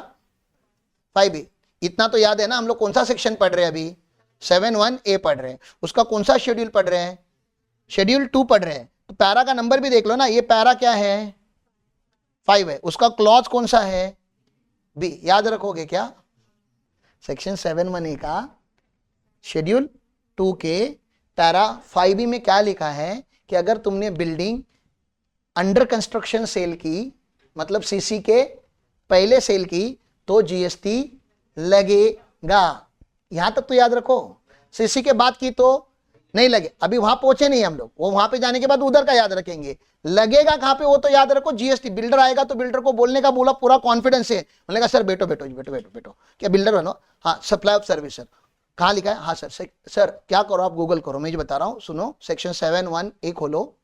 5B। इतना तो याद है ना, हम लोग कौन सा सेक्शन पढ़ रहे हैं अभी? 7(1)(a) पढ़ रहे हैं। उसका कौन सा शेड्यूल पढ़ रहे हैं? शेड्यूल 2 पढ़ रहे हैं। तो पैरा का नंबर भी देख लो ना, ये पैरा क्या है? 5 है। उसका क्लॉज कौन सा है? बी। याद रखोगे क्या? सेक्शन 7(1)(a) का शेड्यूल 2 के पैरा 5B में क्या लिखा है कि अगर तुमने बिल्डिंग अंडर कंस्ट्रक्शन सेल की, मतलब सीसी के पहले सेल की, तो जीएसटी लगेगा। यहां तक तो याद रखो। सीसी के बाद की तो नहीं लगे, अभी वहां पहुंचे नहीं हम लोग, वो वहां पे जाने के बाद उधर का याद रखेंगे। लगेगा कहां पे वो तो याद रखो, जीएसटी। बिल्डर आएगा तो बिल्डर को बोलने का बोला पूरा कॉन्फिडेंस है, बोलेगा सर बैठो बैठो बैठो बैठो बैठो, क्या बिल्डर बनो? हाँ, सप्लाई ऑफ सर्विस। सर कहां लिखा है? हाँ सर। सर क्या करो, आप गूगल करो, मैं जो बता रहा हूं सुनो। सेक्शन 7(1)(a) खोलो,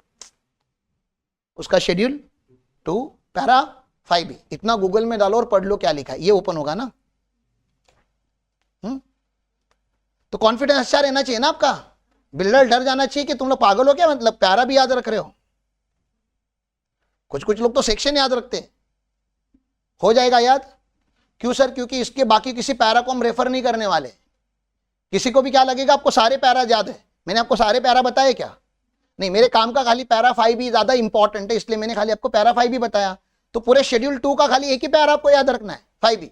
उसका शेड्यूल 2 पैरा 5B, इतना गूगल में डालो और पढ़ लो क्या लिखा है, ये ओपन होगा ना। तो कॉन्फिडेंस अच्छा रहना चाहिए ना आपका। बिल्डर डर जाना चाहिए कि तुम लोग पागल हो क्या, मतलब पैरा भी याद रख रहे हो। कुछ लोग तो सेक्शन याद रखते हैं। हो जाएगा याद। क्यों सर? क्योंकि इसके बाकी किसी पैरा को हम रेफर नहीं करने वाले। किसी को भी क्या लगेगा आपको सारे पैरा याद है, मैंने आपको सारे पैरा बताए क्या? नहीं, मेरे काम का खाली पैरा 5B ज्यादा इंपॉर्टेंट है, इसलिए मैंने खाली आपको पैरा 5B बताया। तो पूरे शेड्यूल 2 का खाली एक ही पैरा आपको याद रखना है, 5B।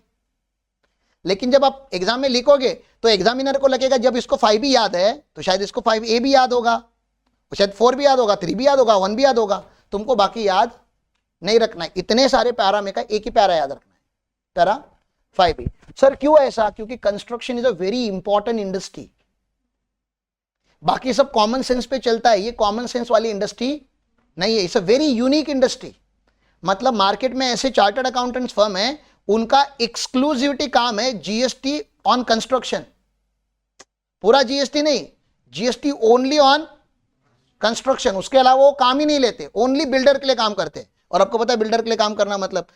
लेकिन जब आप एग्जाम में लिखोगे तो एग्जामिनर को लगेगा जब इसको 5B याद है तो शायद इसको 5A भी याद होगा, शायद 4 भी याद होगा, 3 भी याद होगा, 1 भी याद होगा। तुमको बाकी याद नहीं रखना है। इतने सारे पैरा में का एक ही पैरा याद रखना है, पैरा 5B। सर क्यों ऐसा? क्योंकि construction is a very important industry. बाकी सब कॉमन सेंस पे चलता है, ये कॉमन सेंस वाली इंडस्ट्री नहीं है। It's a very unique industry. मतलब मार्केट में ऐसे चार्टर्ड अकाउंटेंट्स फर्म है, उनका एक्सक्लूसिविटी काम है जीएसटी ऑन कंस्ट्रक्शन। पूरा जीएसटी नहीं, जीएसटी ओनली ऑन कंस्ट्रक्शन। उसके अलावा वो काम ही नहीं लेते, ओनली बिल्डर के लिए काम करते। और आपको पता है बिल्डर के लिए काम करना मतलब,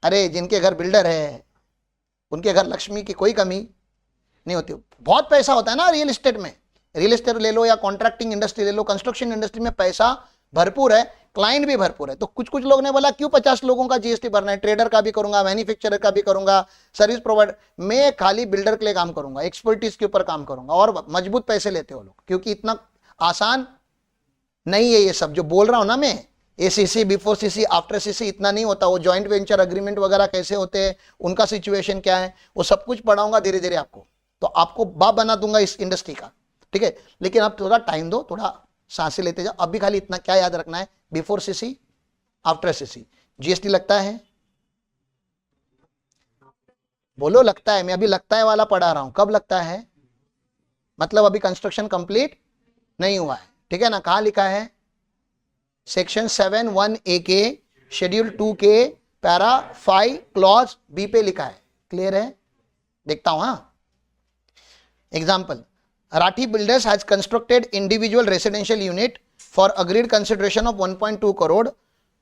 अरे जिनके घर बिल्डर है उनके घर लक्ष्मी की कोई कमी नहीं होती। बहुत पैसा होता है ना रियल एस्टेट में। रियल एस्टेट ले लो या कॉन्ट्रैक्टिंग इंडस्ट्री ले लो, कंस्ट्रक्शन इंडस्ट्री में पैसा भरपूर है, क्लाइंट भी भरपूर है। तो कुछ लोग ने बोला क्यों 50 लोगों का जीएसटी भरना है, ट्रेडर का भी करूंगा, मैन्युफैक्चरर का भी करूंगा, सर्विस प्रोवाइडर। मैं खाली बिल्डर के लिए काम करूंगा, एक्सपर्टीज के ऊपर काम करूंगा, और मजबूत पैसे लेते हो लोग, क्योंकि इतना आसान नहीं है ये सब जो बोल रहा हूं ना मैं। ACC, before CC, after CC इतना नहीं होता। वो जॉइंट वेंचर अग्रीमेंट वगैरह कैसे होते हैं, उनका सिचुएशन क्या है, वो सब कुछ पढ़ाऊंगा धीरे धीरे आपको। तो आपको बाप बना दूंगा इस इंडस्ट्री का, ठीक है। लेकिन आप थोड़ा टाइम दो, थोड़ा सांसें लेते जाओ। अभी खाली इतना क्या याद रखना है, before CC, after CC GST लगता है। बोलो लगता है, मैं अभी लगता है वाला पढ़ा रहा हूं। कब लगता है? मतलब अभी कंस्ट्रक्शन कंप्लीट नहीं हुआ है, ठीक है ना। कहां लिखा है? सेक्शन 7(1)(a) के शेड्यूल 2 के पैरा 5 क्लॉज बी पे लिखा है। क्लियर है? देखता हूं। हाँ, example, Rathi builders has constructed individual residential unit for agreed consideration of 1.2 crore,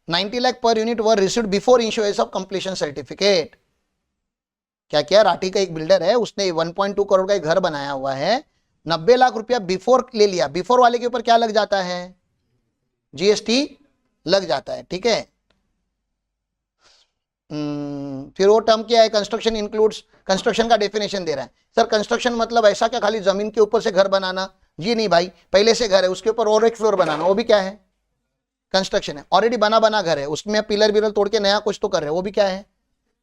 90 lakh per unit were received before issuance of completion certificate. क्या किया? राठी का एक बिल्डर है, उसने 1.2 करोड़ का एक घर बनाया हुआ है, 90 लाख रुपया बिफोर ले लिया। बिफोर वाले के ऊपर क्या लग जाता है? जीएसटी लग जाता है, ठीक है। फिर वो टर्म क्या है? कंस्ट्रक्शन इंक्लूड्स, कंस्ट्रक्शन का डेफिनेशन दे रहा है। सर कंस्ट्रक्शन मतलब ऐसा क्या खाली जमीन के ऊपर से घर बनाना? जी नहीं भाई, पहले से घर है उसके ऊपर और एक फ्लोर बनाना, वो भी क्या है? कंस्ट्रक्शन है। ऑलरेडी बना घर है, उसमें पिलर बिलर तोड़ के नया कुछ तो कर रहे हैं, वो भी क्या है?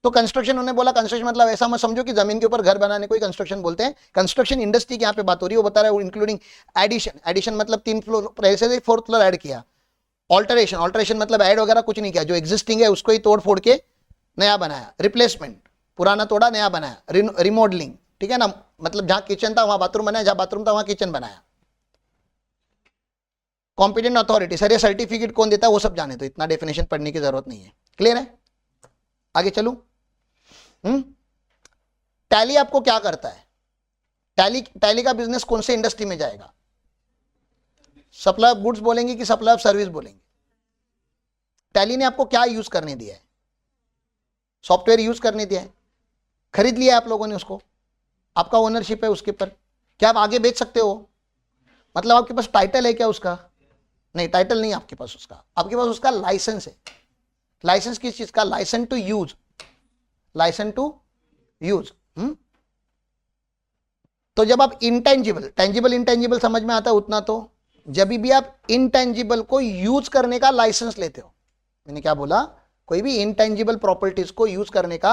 तो कंस्ट्रक्शन। उन्होंने बोला कंस्ट्रक्शन मतलब ऐसा मत समझो कि जमीन के ऊपर घर बनाने को ही कंस्ट्रक्शन बोलते हैं। कंस्ट्रक्शन इंडस्ट्री की यहाँ पे बात हो रही है। वो बता रहा है इंक्लूडिंग एडिशन, एडिशन मतलब 3 फ्लोर, ऐसे 4th फ्लोर ऐड किया। ऑल्टरेशन, ऑल्टरेशन मतलब ऐड वगैरह कुछ नहीं किया, जो एग्जिस्टिंग है उसको ही तोड़ फोड़ के नया बनाया। रिप्लेसमेंट, पुराना तोड़ा नया बनाया। रिमॉडलिंग, ठीक है ना, मतलब जहां किचन था वहां बाथरूम बनाया, जहां बाथरूम था वहां किचन बनाया। कॉम्पिटेंट अथॉरिटी, सर ये सर्टिफिकेट कौन देता है वो सब जाने तो, इतना डेफिनेशन पढ़ने की जरूरत नहीं है। क्लियर है? आगे चलूं। टैली आपको क्या करता है? टैली का बिजनेस कौन से इंडस्ट्री में जाएगा? सप्लाई ऑफ गुड्स बोलेंगे कि सप्लाई ऑफ सर्विस बोलेंगे? टैली ने आपको क्या यूज करने दिया है? सॉफ्टवेयर यूज करने दिया है, खरीद लिया आप लोगों ने उसको, आपका ओनरशिप है उसके ऊपर। क्या आप आगे बेच सकते हो? मतलब आपके पास टाइटल है क्या उसका? नहीं, टाइटल नहीं आपके पास उसका, आपके पास उसका लाइसेंस है। लाइसेंस किस चीज का? Licence to use, licence to use. तो जब आप इंटेंजिबल, टेंजिबल इंटेंजिबल समझ में आता है उतना, तो जब भी आप इंटेंजिबल को यूज करने का लाइसेंस लेते हो, मैंने क्या बोला? कोई भी इंटेंजिबल प्रॉपर्टीज को यूज करने का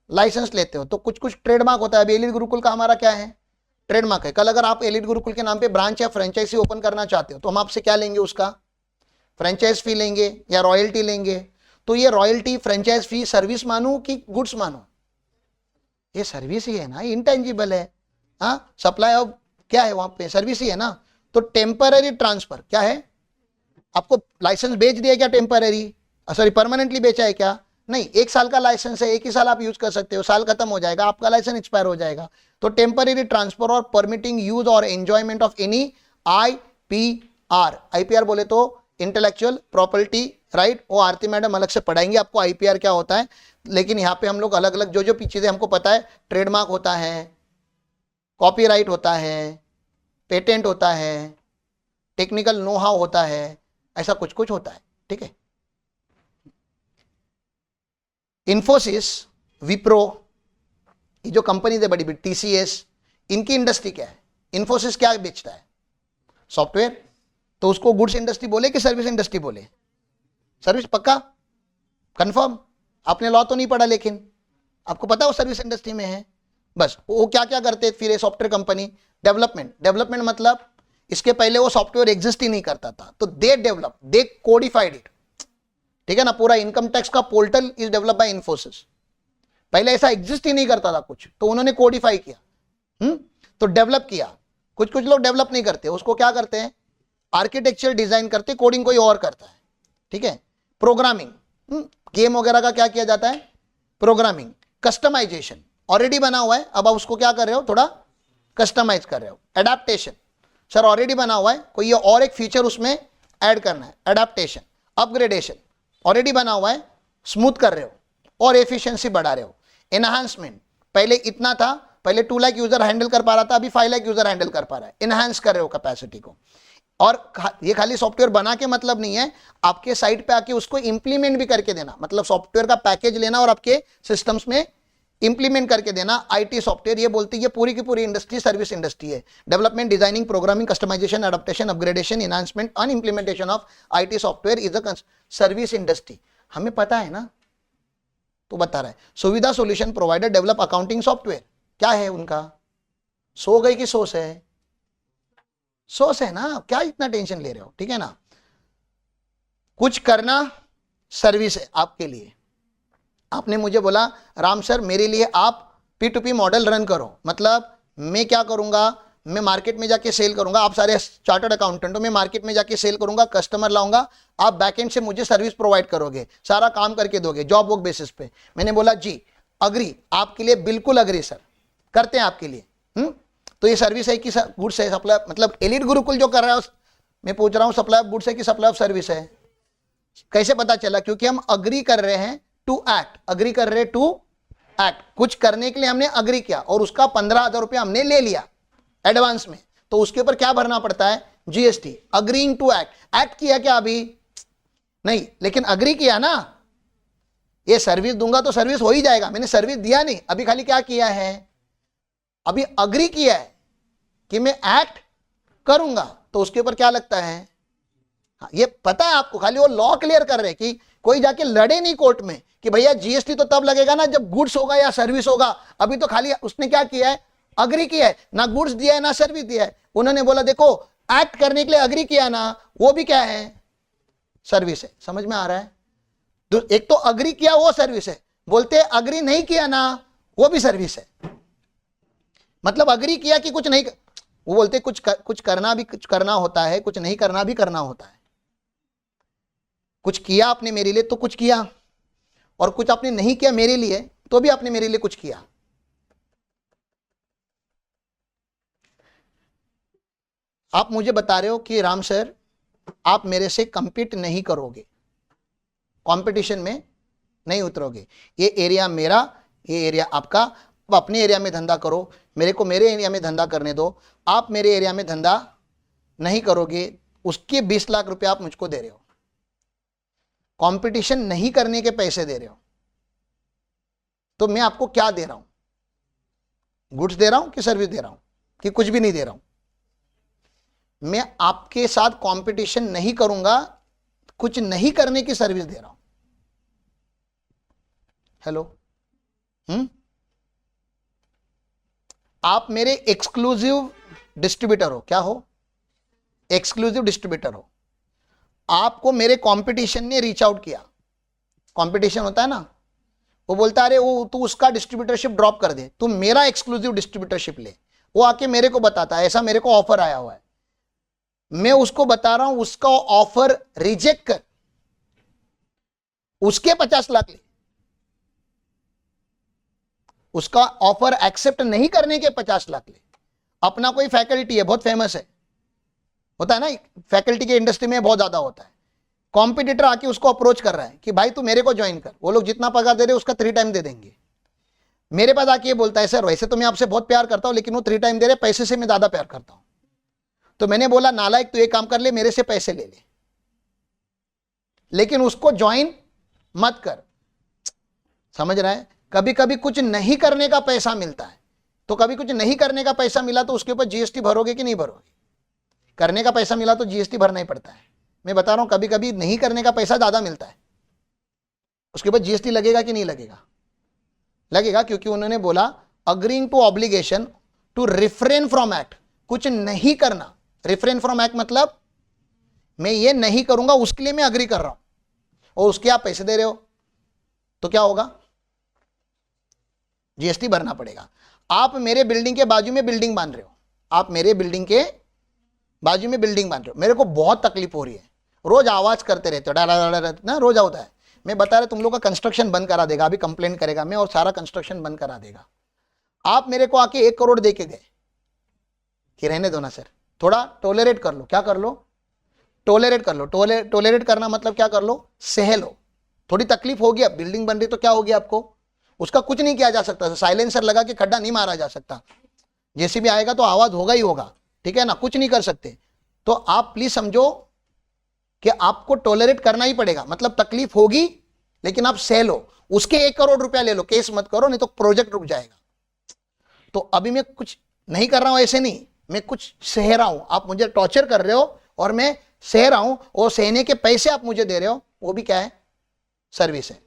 लाइसेंस लेते हो तो कुछ कुछ ट्रेडमार्क होता है। अभी एलिट गुरुकुल का हमारा क्या है? ट्रेडमार्क है। कल अगर आप एलिट गुरुकुल के नाम पे ब्रांच या फ्रेंचाइजी ओपन करना चाहते हो तो हम आपसे क्या लेंगे? उसका फ्रेंचाइज फी लेंगे या रॉयल्टी लेंगे। तो ये रॉयल्टी, फ्रेंचाइज फी सर्विस मानू कि गुड्स मानू? ये सर्विस ही है ना, इंटेंजिबल है। हाँ, सप्लाई ऑफ क्या है वहां पे? सर्विस ही है ना। तो टेम्पररी ट्रांसफर क्या है? आपको लाइसेंस बेच दिया क्या? टेम्पररी, सॉरी परमानेंटली बेचा है क्या? नहीं, 1 साल का लाइसेंस है, 1 ही साल आप यूज कर सकते हो, साल खत्म हो जाएगा आपका लाइसेंस एक्सपायर हो जाएगा। तो टेम्पररी ट्रांसफर और परमिटिंग यूज और enjoyment of any IPR. IPR बोले तो इंटेलेक्चुअल प्रॉपर्टी राइट, वो आरती मैडम अलग से पढ़ाएंगे आपको आईपीआर क्या होता है। लेकिन यहाँ पे हम लोग अलग अलग जो जो चीजें हमको पता है, ट्रेडमार्क होता है, कॉपीराइट होता है, पेटेंट होता है, टेक्निकल नो हाउ होता है, ऐसा कुछ कुछ होता है, ठीक है। इन्फोसिस, विप्रो, ये जो कंपनीज है बड़ी बड़ी, टीसीएस, इनकी इंडस्ट्री क्या है? इन्फोसिस क्या बेचता है? सॉफ्टवेयर। तो उसको गुड्स इंडस्ट्री बोले कि सर्विस इंडस्ट्री बोले? सर्विस, पक्का कंफर्म? आपने लॉ तो नहीं पढ़ा लेकिन आपको पता वो सर्विस इंडस्ट्री में है। बस वो क्या क्या करते हैं फिर? सॉफ्टवेयर कंपनी डेवलपमेंट, डेवलपमेंट मतलब इसके पहले वो सॉफ्टवेयर एग्जिस्ट ही नहीं करता था तो they develop, they codified it, ठीक है ना। पूरा इनकम टैक्स का portal is develop by Infosys. पहले ऐसा एग्जिस्ट ही नहीं करता था कुछ, तो उन्होंने कोडिफाई किया, तो डेवलप किया। कुछ कुछ लोग डेवलप नहीं करते, उसको क्या करते हैं? आर्किटेक्चर डिजाइन करते, कोडिंग कोई और करता है, ठीक है। प्रोग्रामिंग, गेम वगैरह का क्या किया जाता है? प्रोग्रामिंग। कस्टमाइजेशन, ऑलरेडी बना हुआ है, अब आप उसको क्या कर रहे हो? थोड़ा कस्टमाइज कर रहे हो। एडाप्टेशन, सर ऑलरेडी बना हुआ है, कोई ये और एक फीचर उसमें ऐड करना है, एडाप्टेशन। अपग्रेडेशन, ऑलरेडी बना हुआ है, स्मूथ कर रहे हो और एफिशिएंसी बढ़ा रहे हो। एनहांसमेंट, पहले इतना था, पहले 2 लाख यूजर हैंडल कर पा रहा था, अभी 5 लाख यूजर हैंडल कर पा रहा है। एनहांस कर रहे हो कैपेसिटी को। और ये खाली सॉफ्टवेयर बना के मतलब नहीं है, आपके साइट पे आके उसको इंप्लीमेंट भी करके देना, मतलब सॉफ्टवेयर का पैकेज लेना और आपके सिस्टम्स में इंप्लीमेंट करके देना। आईटी सॉफ्टवेयर ये बोलती है पूरी की पूरी इंडस्ट्री सर्विस इंडस्ट्री है। Development, designing, programming, customisation, adaptation, upgradation, enhancement and implementation of IT software is a service industry. हमें पता है ना, तो बता रहा है। Suvidha solution provider, develop accounting software, क्या है उनका? सो गई कि सोस है? सोस है ना, क्या इतना टेंशन ले रहे हो, ठीक है ना। कुछ करना सर्विस है आपके लिए। आपने मुझे बोला राम सर मेरे लिए आप P2P मॉडल रन करो। मतलब मैं क्या करूंगा, मैं मार्केट में जाके सेल करूंगा, आप सारे चार्टर्ड अकाउंटेंट हो, मैं मार्केट में जाके सेल करूंगा, कस्टमर लाऊंगा, आप बैकएंड से मुझे सर्विस प्रोवाइड करोगे, सारा काम करके दोगे जॉब वर्क बेसिस पे। मैंने बोला जी अग्री, आपके लिए बिल्कुल अग्री सर, करते हैं आपके लिए। तो ये सर्विस है कि गुड्स है, सप्लाई, मतलब एलिट गुरुकुल जो कर रहा है मैं पूछ रहा हूं सप्लाई ऑफ गुड्स है कि सप्लाई ऑफ सर्विस है? कैसे पता चला? क्योंकि हम अग्री कर रहे हैं टू एक्ट, अग्री कर रहे हैं टू एक्ट, कुछ करने के लिए हमने अग्री किया और उसका 15,000 रुपया हमने ले लिया एडवांस में, तो उसके ऊपर क्या भरना पड़ता है? GST. Agreeing to act, act किया क्या अभी? नहीं, लेकिन अग्री किया ना। ये सर्विस दूंगा तो सर्विस हो ही जाएगा, मैंने सर्विस दिया नहीं, अभी खाली क्या किया है? अभी अग्री किया है कि मैं एक्ट करूंगा, तो उसके ऊपर क्या लगता है? हाँ, ये पता है आपको, खाली वो लॉ क्लियर कर रहे कि कोई जाके लड़े नहीं कोर्ट में कि भैया जीएसटी तो तब लगेगा ना जब गुड्स होगा या सर्विस होगा। अभी तो खाली उसने क्या किया है? अग्री किया है, ना गुड्स दिया है ना सर्विस दिया है। उन्होंने बोला देखो एक्ट करने के लिए अग्री किया ना, वो भी क्या है? सर्विस है। समझ में आ रहा है? तो एक तो अग्री किया वो सर्विस है, बोलते अग्री नहीं किया ना वो भी सर्विस है। मतलब अग्री किया कि कुछ नहीं, वो बोलते कुछ करना भी कुछ करना होता है, कुछ नहीं करना भी करना होता है। कुछ किया आपने मेरे लिए तो कुछ किया, और कुछ आपने नहीं किया मेरे लिए तो भी आपने मेरे लिए कुछ किया। आप मुझे बता रहे हो कि राम सर आप मेरे से compete नहीं करोगे, कंपटीशन में नहीं उतरोगे, ये एरिया मेरा, ये एरिया आपका, आप अपने एरिया में धंधा करो, मेरे को मेरे एरिया में धंधा करने दो। आप मेरे एरिया में धंधा नहीं करोगे, उसके 20 लाख रुपए आप मुझको दे रहे हो, कंपटीशन नहीं करने के पैसे दे रहे हो। तो मैं आपको क्या दे रहा हूं? गुड्स दे रहा हूं कि सर्विस दे रहा हूं कि कुछ भी नहीं दे रहा हूं? मैं आपके साथ कंपटीशन नहीं करूंगा, कुछ नहीं करने की सर्विस दे रहा हूं। हेलो, आप मेरे एक्सक्लूसिव डिस्ट्रीब्यूटर हो। क्या हो? एक्सक्लूसिव डिस्ट्रीब्यूटर हो। आपको मेरे कंपटीशन ने रीच आउट किया, कंपटीशन होता है ना, वो बोलता है अरे वो तू उसका डिस्ट्रीब्यूटरशिप ड्रॉप कर दे, तू मेरा एक्सक्लूसिव डिस्ट्रीब्यूटरशिप ले। वो आके मेरे को बताता है ऐसा मेरे को ऑफर आया हुआ है, मैं उसको बता रहा हूं उसका ऑफर रिजेक्ट कर, उसके 50 लाख ले, उसका ऑफर एक्सेप्ट नहीं करने के 50 लाख ले। अपना कोई फैकल्टी है बहुत फेमस है, होता है ना, फैकल्टी के इंडस्ट्री में बहुत ज्यादा होता है, कॉम्पिटिटर आके उसको अप्रोच कर रहा है कि भाई तू मेरे को ज्वाइन कर, वो लोग जितना पगार दे रहे उसका 3 टाइम दे देंगे। मेरे पास आके ये बोलता है सर वैसे तो मैं आपसे बहुत प्यार करता हूं लेकिन वो 3 टाइम दे रहे, पैसे से मैं ज्यादा प्यार करता हूं। तो मैंने बोला नालायक तू एक काम कर ले, मेरे से पैसे ले ले, लेकिन उसको ज्वाइन मत कर। समझ रहा है? कभी कभी कुछ नहीं करने का पैसा मिलता है, तो कभी कुछ नहीं करने का पैसा मिला तो उसके ऊपर जीएसटी भरोगे कि नहीं भरोगे? करने का पैसा मिला तो जीएसटी भरना ही पड़ता है। मैं बता रहा हूं कभी कभी नहीं करने का पैसा ज्यादा मिलता है, उसके ऊपर जीएसटी लगेगा कि नहीं लगेगा? लगेगा, क्योंकि उन्होंने बोला agreeing to obligation to refrain from act, कुछ नहीं करना। रिफ्रेन फ्रॉम एक्ट मतलब मैं ये नहीं करूंगा उसके लिए मैं अग्री कर रहा हूं, और उसके आप पैसे दे रहे हो, तो क्या होगा? जीएसटी भरना पड़ेगा। आप मेरे बिल्डिंग के बाजू में बिल्डिंग बांध रहे हो, आप मेरे बिल्डिंग के बाजू में बिल्डिंग बांध रहे हो, मेरे को बहुत तकलीफ हो रही है, रोज आवाज करते रहते हो, डा ना रोज होता है। मैं बता रहा तुम लोग का कंस्ट्रक्शन बंद करा देगा, अभी कंप्लेंट करेगा मैं और सारा कंस्ट्रक्शन बंद करा देगा। आप मेरे को आके 1 करोड़ दे के गए कि रहने दो ना सर, थोड़ा टोलरेट कर लो। क्या कर लो? टोलरेट कर लो। टोलरेट करना मतलब क्या कर लो? सह लो। थोड़ी तकलीफ होगी, अब बिल्डिंग बन रही तो क्या होगी आपको, उसका कुछ नहीं किया जा सकता, साइलेंसर लगा के खड्डा नहीं मारा जा सकता, जेसीबी आएगा तो आवाज होगा ही होगा, ठीक है ना, कुछ नहीं कर सकते। तो आप प्लीज समझो कि आपको टॉलरेट करना ही पड़ेगा, मतलब तकलीफ होगी लेकिन आप सह लो, उसके 1 करोड़ रुपया ले लो, केस मत करो नहीं तो प्रोजेक्ट रुक जाएगा। तो अभी मैं कुछ नहीं कर रहा हूं, ऐसे नहीं, मैं कुछ सह रहा हूं, आप मुझे टॉर्चर कर रहे हो और मैं सह रहा हूं, और सहने के पैसे आप मुझे दे रहे हो, वो भी क्या है? सर्विस है।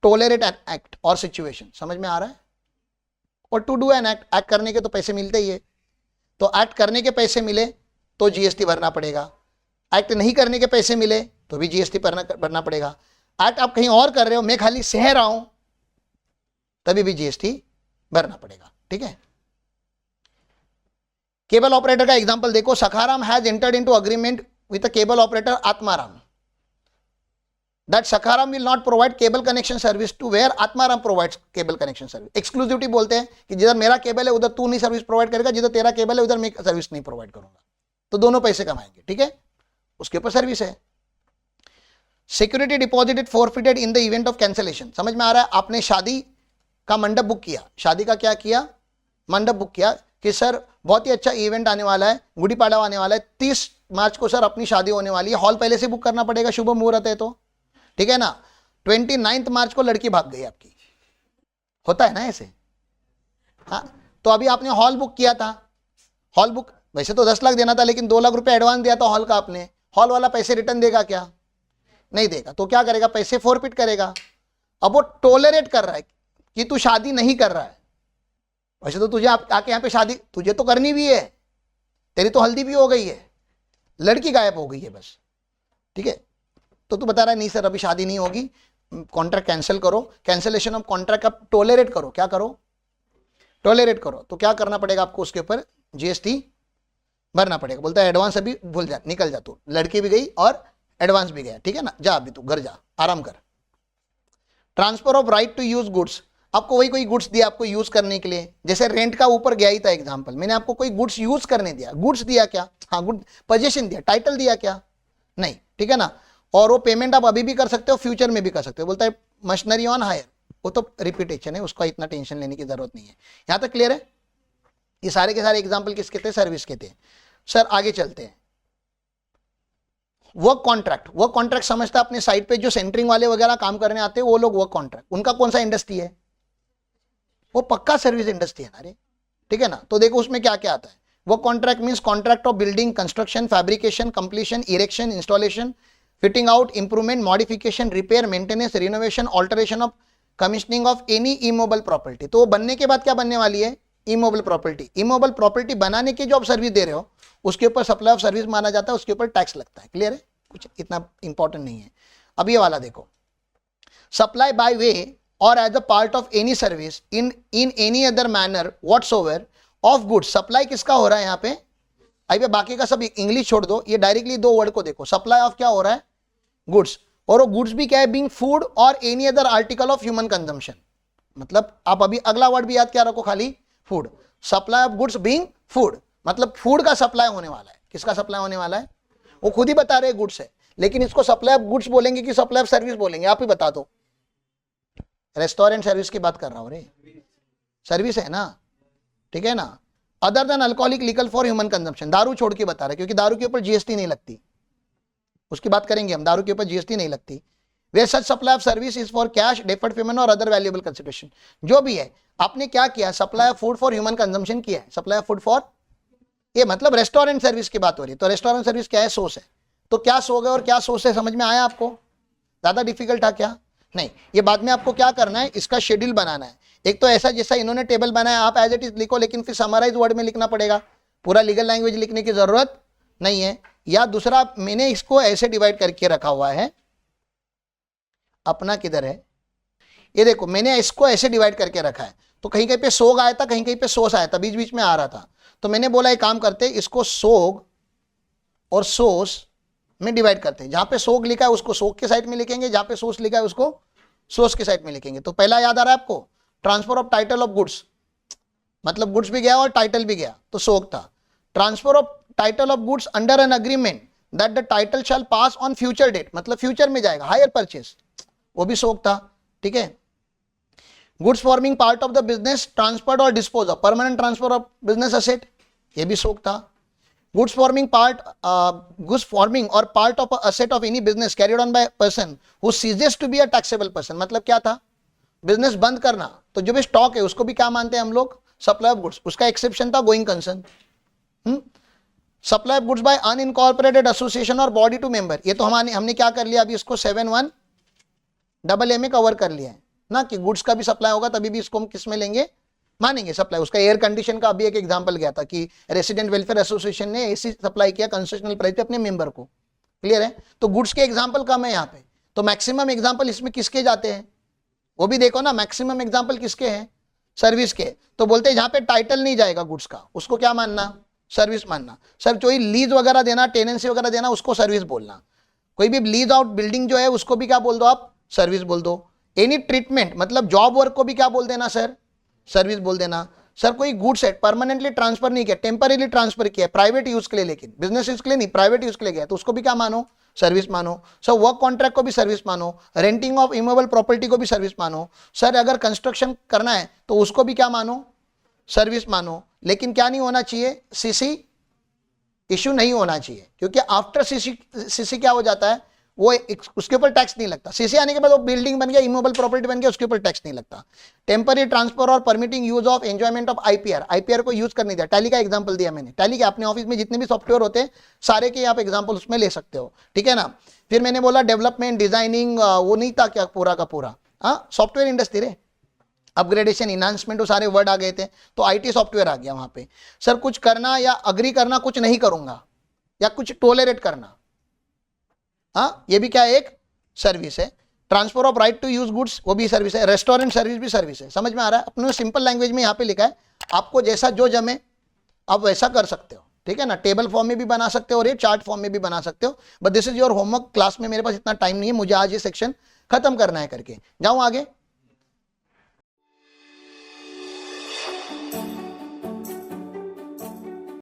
टॉलरेट एन एक्ट और सिचुएशन। समझ में आ रहा है? और to do an act, act करने के तो पैसे मिलते ही है, तो एक्ट करने के पैसे मिले तो जीएसटी भरना पड़ेगा, एक्ट नहीं करने के पैसे मिले तो भी जीएसटी भरना पड़ेगा। एक्ट आप कहीं और कर रहे हो, मैं खाली सह रहा हूं, तभी भी जीएसटी भरना पड़ेगा। ठीक है, केबल ऑपरेटर का एग्जांपल देखो, Sakharam has entered into agreement with the cable operator Atmaram that Sakharam will not provide cable connection service to where Atmaram provides cable connection service. Exclusivity बोलते हैं कि जिधर मेरा केबल है उधर तू नहीं सर्विस प्रोवाइड करेगा, जिधर तेरा केबल है उधर मैं सर्विस नहीं प्रोवाइड करूंगा, तो दोनों पैसे कमाएंगे। ठीक है, उसके ऊपर सर्विस है। Security deposited forfeited in the event of cancellation, समझ में आ रहा है? आपने शादी का मंडप बुक किया, शादी का क्या किया, मंडप बुक किया कि सर बहुत ही अच्छा इवेंट आने वाला है, गुड़ी पाड़वा आने वाला है, 30 मार्च को सर अपनी शादी होने वाली है, हॉल पहले से बुक करना पड़ेगा, शुभ मुहूर्त है तो, ठीक है ना। 29 मार्च को लड़की भाग गई आपकी, होता है ना ऐसे, हाँ, तो अभी आपने हॉल बुक किया था, हॉल बुक वैसे तो 10 लाख देना था, लेकिन 2 लाख रुपए एडवांस दिया था हॉल का आपने, हॉल वाला पैसे रिटर्न देगा क्या? नहीं देगा, तो क्या करेगा, पैसे फोरफिट करेगा। अब वो टोलरेट कर रहा है कि तू शादी नहीं कर रहा है, वैसे तो तुझे आके यहाँ पे शादी तुझे तो करनी भी है, तेरी तो हल्दी भी हो गई है, लड़की गायब हो गई है बस। ठीक है, तो तू बता रहा है नहीं सर अभी शादी नहीं होगी, कॉन्ट्रैक्ट कैंसिल करो, कैंसिलेशन ऑफ कॉन्ट्रैक्ट आप टोलरेट करो, क्या करो, टोलरेट करो। तो क्या करना पड़ेगा आपको, उसके ऊपर जीएसटी भरना पड़ेगा। बोलता है एडवांस अभी भूल जा, निकल जा तू, लड़की भी गई और एडवांस भी गया, ठीक है ना, जा अभी तू घर जा, आराम कर। Transfer of right to use goods, आपको वही कोई गुड्स दिया आपको यूज करने के लिए, जैसे रेंट का ऊपर गया ही था एग्जांपल, मैंने आपको कोई गुड्स यूज करने दिया, गुड्स दिया क्या, हाँ गुड पोजीशन दिया, टाइटल दिया क्या, नहीं, ठीक है ना। और वो पेमेंट आप अभी भी कर सकते हो, फ्यूचर में भी कर सकते हो। बोलता है मशीनरी ऑन हायर, वो तो रिपीटेशन है, उसका इतना टेंशन लेने की जरूरत नहीं है। यहां तक क्लियर है? ये सारे के सारे एग्जांपल किसके थे, सर्विस के थे। सर आगे चलते हैं, वर्क कॉन्ट्रैक्ट। वर्क कॉन्ट्रैक्ट समझता है अपने साइट पे जो सेंटरिंग वाले वगैरह काम करने आते हैं वो लोग वर्क कॉन्ट्रैक्ट, उनका कौन सा इंडस्ट्री है, वो पक्का सर्विस इंडस्ट्री है ना रे, ठीक है ना। तो देखो उसमें क्या क्या आता है। Work contract means contract of building, construction, fabrication, completion, erection, installation, fitting out, improvement, modification, repair, maintenance, renovation, alteration of, commissioning of any immovable property. तो वो बनने के बाद क्या बनने वाली है, इमोबल प्रॉपर्टी। इमोबल प्रॉपर्टी बनाने की जो आप सर्विस दे रहे हो उसके ऊपर सप्लाई ऑफ सर्विस माना जाता है, उसके ऊपर टैक्स लगता है। क्लियर है, कुछ इतना इंपॉर्टेंट नहीं है। अब ये वाला देखो, सप्लाई बाय वे और as a part of any service in any other manner whatsoever of goods. Supply किसका हो रहा है यहाँ पे, अभी बाकी का सब इंग्लिश छोड़ दो, ये डायरेक्टली दो वर्ड को देखो। सप्लाई ऑफ क्या हो रहा है, गुड्स, और वो गुड्स भी क्या है, बीइंग फूड और any other article of human consumption. मतलब आप अभी अगला वर्ड भी याद क्या रखो, खाली food. Supply of goods being food, मतलब फूड का सप्लाई होने वाला है। किसका सप्लाई होने वाला है, वो खुद ही बता रहे गुड्स है, लेकिन इसको सप्लाई ऑफ गुड्स बोलेंगे कि सप्लाई ऑफ सर्विस बोलेंगे, आप ही बता दो। रेस्टोरेंट सर्विस की बात कर रहा हूं रे, सर्विस है ना, ठीक है ना। Other than alcoholic liquor for human consumption, दारू छोड़ के बता रहे, क्योंकि दारू के ऊपर जीएसटी नहीं लगती, उसकी बात करेंगे हम, दारू के ऊपर जीएसटी नहीं लगती। Way such supply of service is for cash, deferred payment और अदर वैल्यूएबल कंसिडरेशन। जो भी है आपने क्या किया, supply of food for human consumption किया है, सप्लाई ऑफ फूड फॉर, ये मतलब रेस्टोरेंट सर्विस की बात हो रही है। तो रेस्टोरेंट सर्विस क्या है, सोर्स है। तो क्या सोच है और क्या सोर्स है, समझ में आया आपको? ज्यादा डिफिकल्ट था क्या? नहीं, ये बाद में आपको क्या करना है, इसका शेड्यूल बनाना है। एक तो ऐसा जैसा इन्होंने टेबल बनाया आप एज इट इज लिखो, लेकिन फिर समराइज वर्ड में लिखना पड़ेगा, पूरा लीगल लैंग्वेज लिखने की जरूरत नहीं है। या दूसरा, मैंने इसको ऐसे डिवाइड करके रखा हुआ है, अपना किधर है, ये देखो मैंने इसको ऐसे डिवाइड करके रखा है। तो कहीं कहीं पे सोग आया था, कहीं कहीं पे सोस आया था, बीच बीच में आ रहा था। तो मैंने बोला एक काम करते, इसको सोग और सोस में डिवाइड करते हैं। जहां पे सोग लिखा है उसको सोग के साइड में लिखेंगे, जहां पे सोस लिखा है उसको सोस के साइड में लिखेंगे। तो पहला याद आ रहा है आपको, transfer of title of goods, मतलब गुड्स भी गया और टाइटल भी गया, तो सोग था। Transfer of title of goods under an agreement that the title shall pass on future date, मतलब फ्यूचर में जाएगा, हायर परचेज, वो भी सोग था, ठीक है। Goods forming part of the business transferred और disposed of, permanent transfer of business asset, ये भी सोग था। गुड्स फॉर्मिंग और part of asset of any business carried on by person who ceases to be a taxable person, मतलब क्या था, बिजनेस बंद करना। तो जो भी स्टॉक है उसको भी क्या मानते हैं हम लोग, सप्लाई ऑफ गुड्स, उसका एक्सेप्शन था going concern. Supply of goods by unincorporated association और बॉडी टू मेंबर, ये तो हमने क्या कर लिया अभी, इसको 7(1)AA में कवर कर लिया है ना, कि गुड्स का भी सप्लाई होगा तभी भी इसको हम किस में लेंगे, मानेंगे सप्लाई। उसका एयर कंडीशन का अभी एक एग्जांपल गया था कि रेसिडेंट वेलफेयर एसोसिएशन ने एसी सप्लाई किया कंसेशनल प्राइस पे अपने मेंबर को। क्लियर है, तो गुड्स के एग्जांपल कम है यहाँ पे, तो मैक्सिमम एग्जांपल इसमें किसके जाते हैं, वो भी देखो ना, मैक्सिमम एग्जांपल किसके हैं, सर्विस के, तो बोलते हैं जहां पे टाइटल नहीं जाएगा गुड्स का उसको क्या मानना, सर्विस मानना। सर कोई लीज वगैरह देना, टेनेंसी वगैरह देना, उसको सर्विस बोलना। कोई भी लीज आउट बिल्डिंग जो है उसको भी क्या बोल दो आप, सर्विस बोल दो। एनी ट्रीटमेंट मतलब जॉब वर्क को भी क्या बोल देना सर, सर्विस बोल देना। सर कोई गुड्स है परमानेंटली ट्रांसफर नहीं किया, टेम्परेली ट्रांसफर किया, प्राइवेट यूज के लिए, लेकिन बिजनेस यूज के लिए नहीं, प्राइवेट यूज के लिए गया, तो उसको भी क्या मानो, सर्विस मानो। सर वर्क कॉन्ट्रैक्ट को भी सर्विस मानो, रेंटिंग ऑफ इमूवेबल प्रॉपर्टी को भी सर्विस मानो। सर अगर कंस्ट्रक्शन करना है तो उसको भी क्या मानो, सर्विस मानो। लेकिन क्या नहीं होना चाहिए, सीसी इशू नहीं होना चाहिए, क्योंकि आफ्टर सीसी क्या हो जाता है, वो उसके ऊपर टैक्स नहीं लगता। सीसी आने के बाद वो बिल्डिंग बन गया, इमूवेबल प्रॉपर्टी बन गया, उसके ऊपर टैक्स नहीं लगता। टेम्पररी ट्रांसफर और permitting use of enjoyment of IPR, IPR को यूज करने दिया। टैली का एग्जांपल दिया मैंने, टैली के अपने ऑफिस में जितने भी सॉफ्टवेयर होते हैं सारे के आप एग्जांपल उसमें ले सकते हो, ठीक है ना। फिर मैंने बोला डेवलपमेंट, डिजाइनिंग, वो नहीं था क्या पूरा का पूरा, हाँ सॉफ्टवेयर इंडस्ट्री रे, अपग्रेडेशन, इनहांसमेंट, वो सारे वर्ड आ गए थे, तो आईटी सॉफ्टवेयर आ गया वहां पे। सर कुछ करना या अग्री करना, कुछ नहीं करूंगा, या कुछ टोलरेट करना, हाँ ये भी क्या है, एक सर्विस है। Transfer of right to use goods, वो भी सर्विस है। रेस्टोरेंट सर्विस भी सर्विस है। समझ में आ रहा है, अपने सिंपल लैंग्वेज में यहाँ पे लिखा है, आपको जैसा जो जमे आप वैसा कर सकते हो, ठीक है ना। टेबल फॉर्म में भी बना सकते हो और ये चार्ट फॉर्म में भी बना सकते हो, but this is your homework. Class में मेरे पास इतना टाइम नहीं है, मुझे आज ये सेक्शन खत्म करना है करके जाऊँ आगे।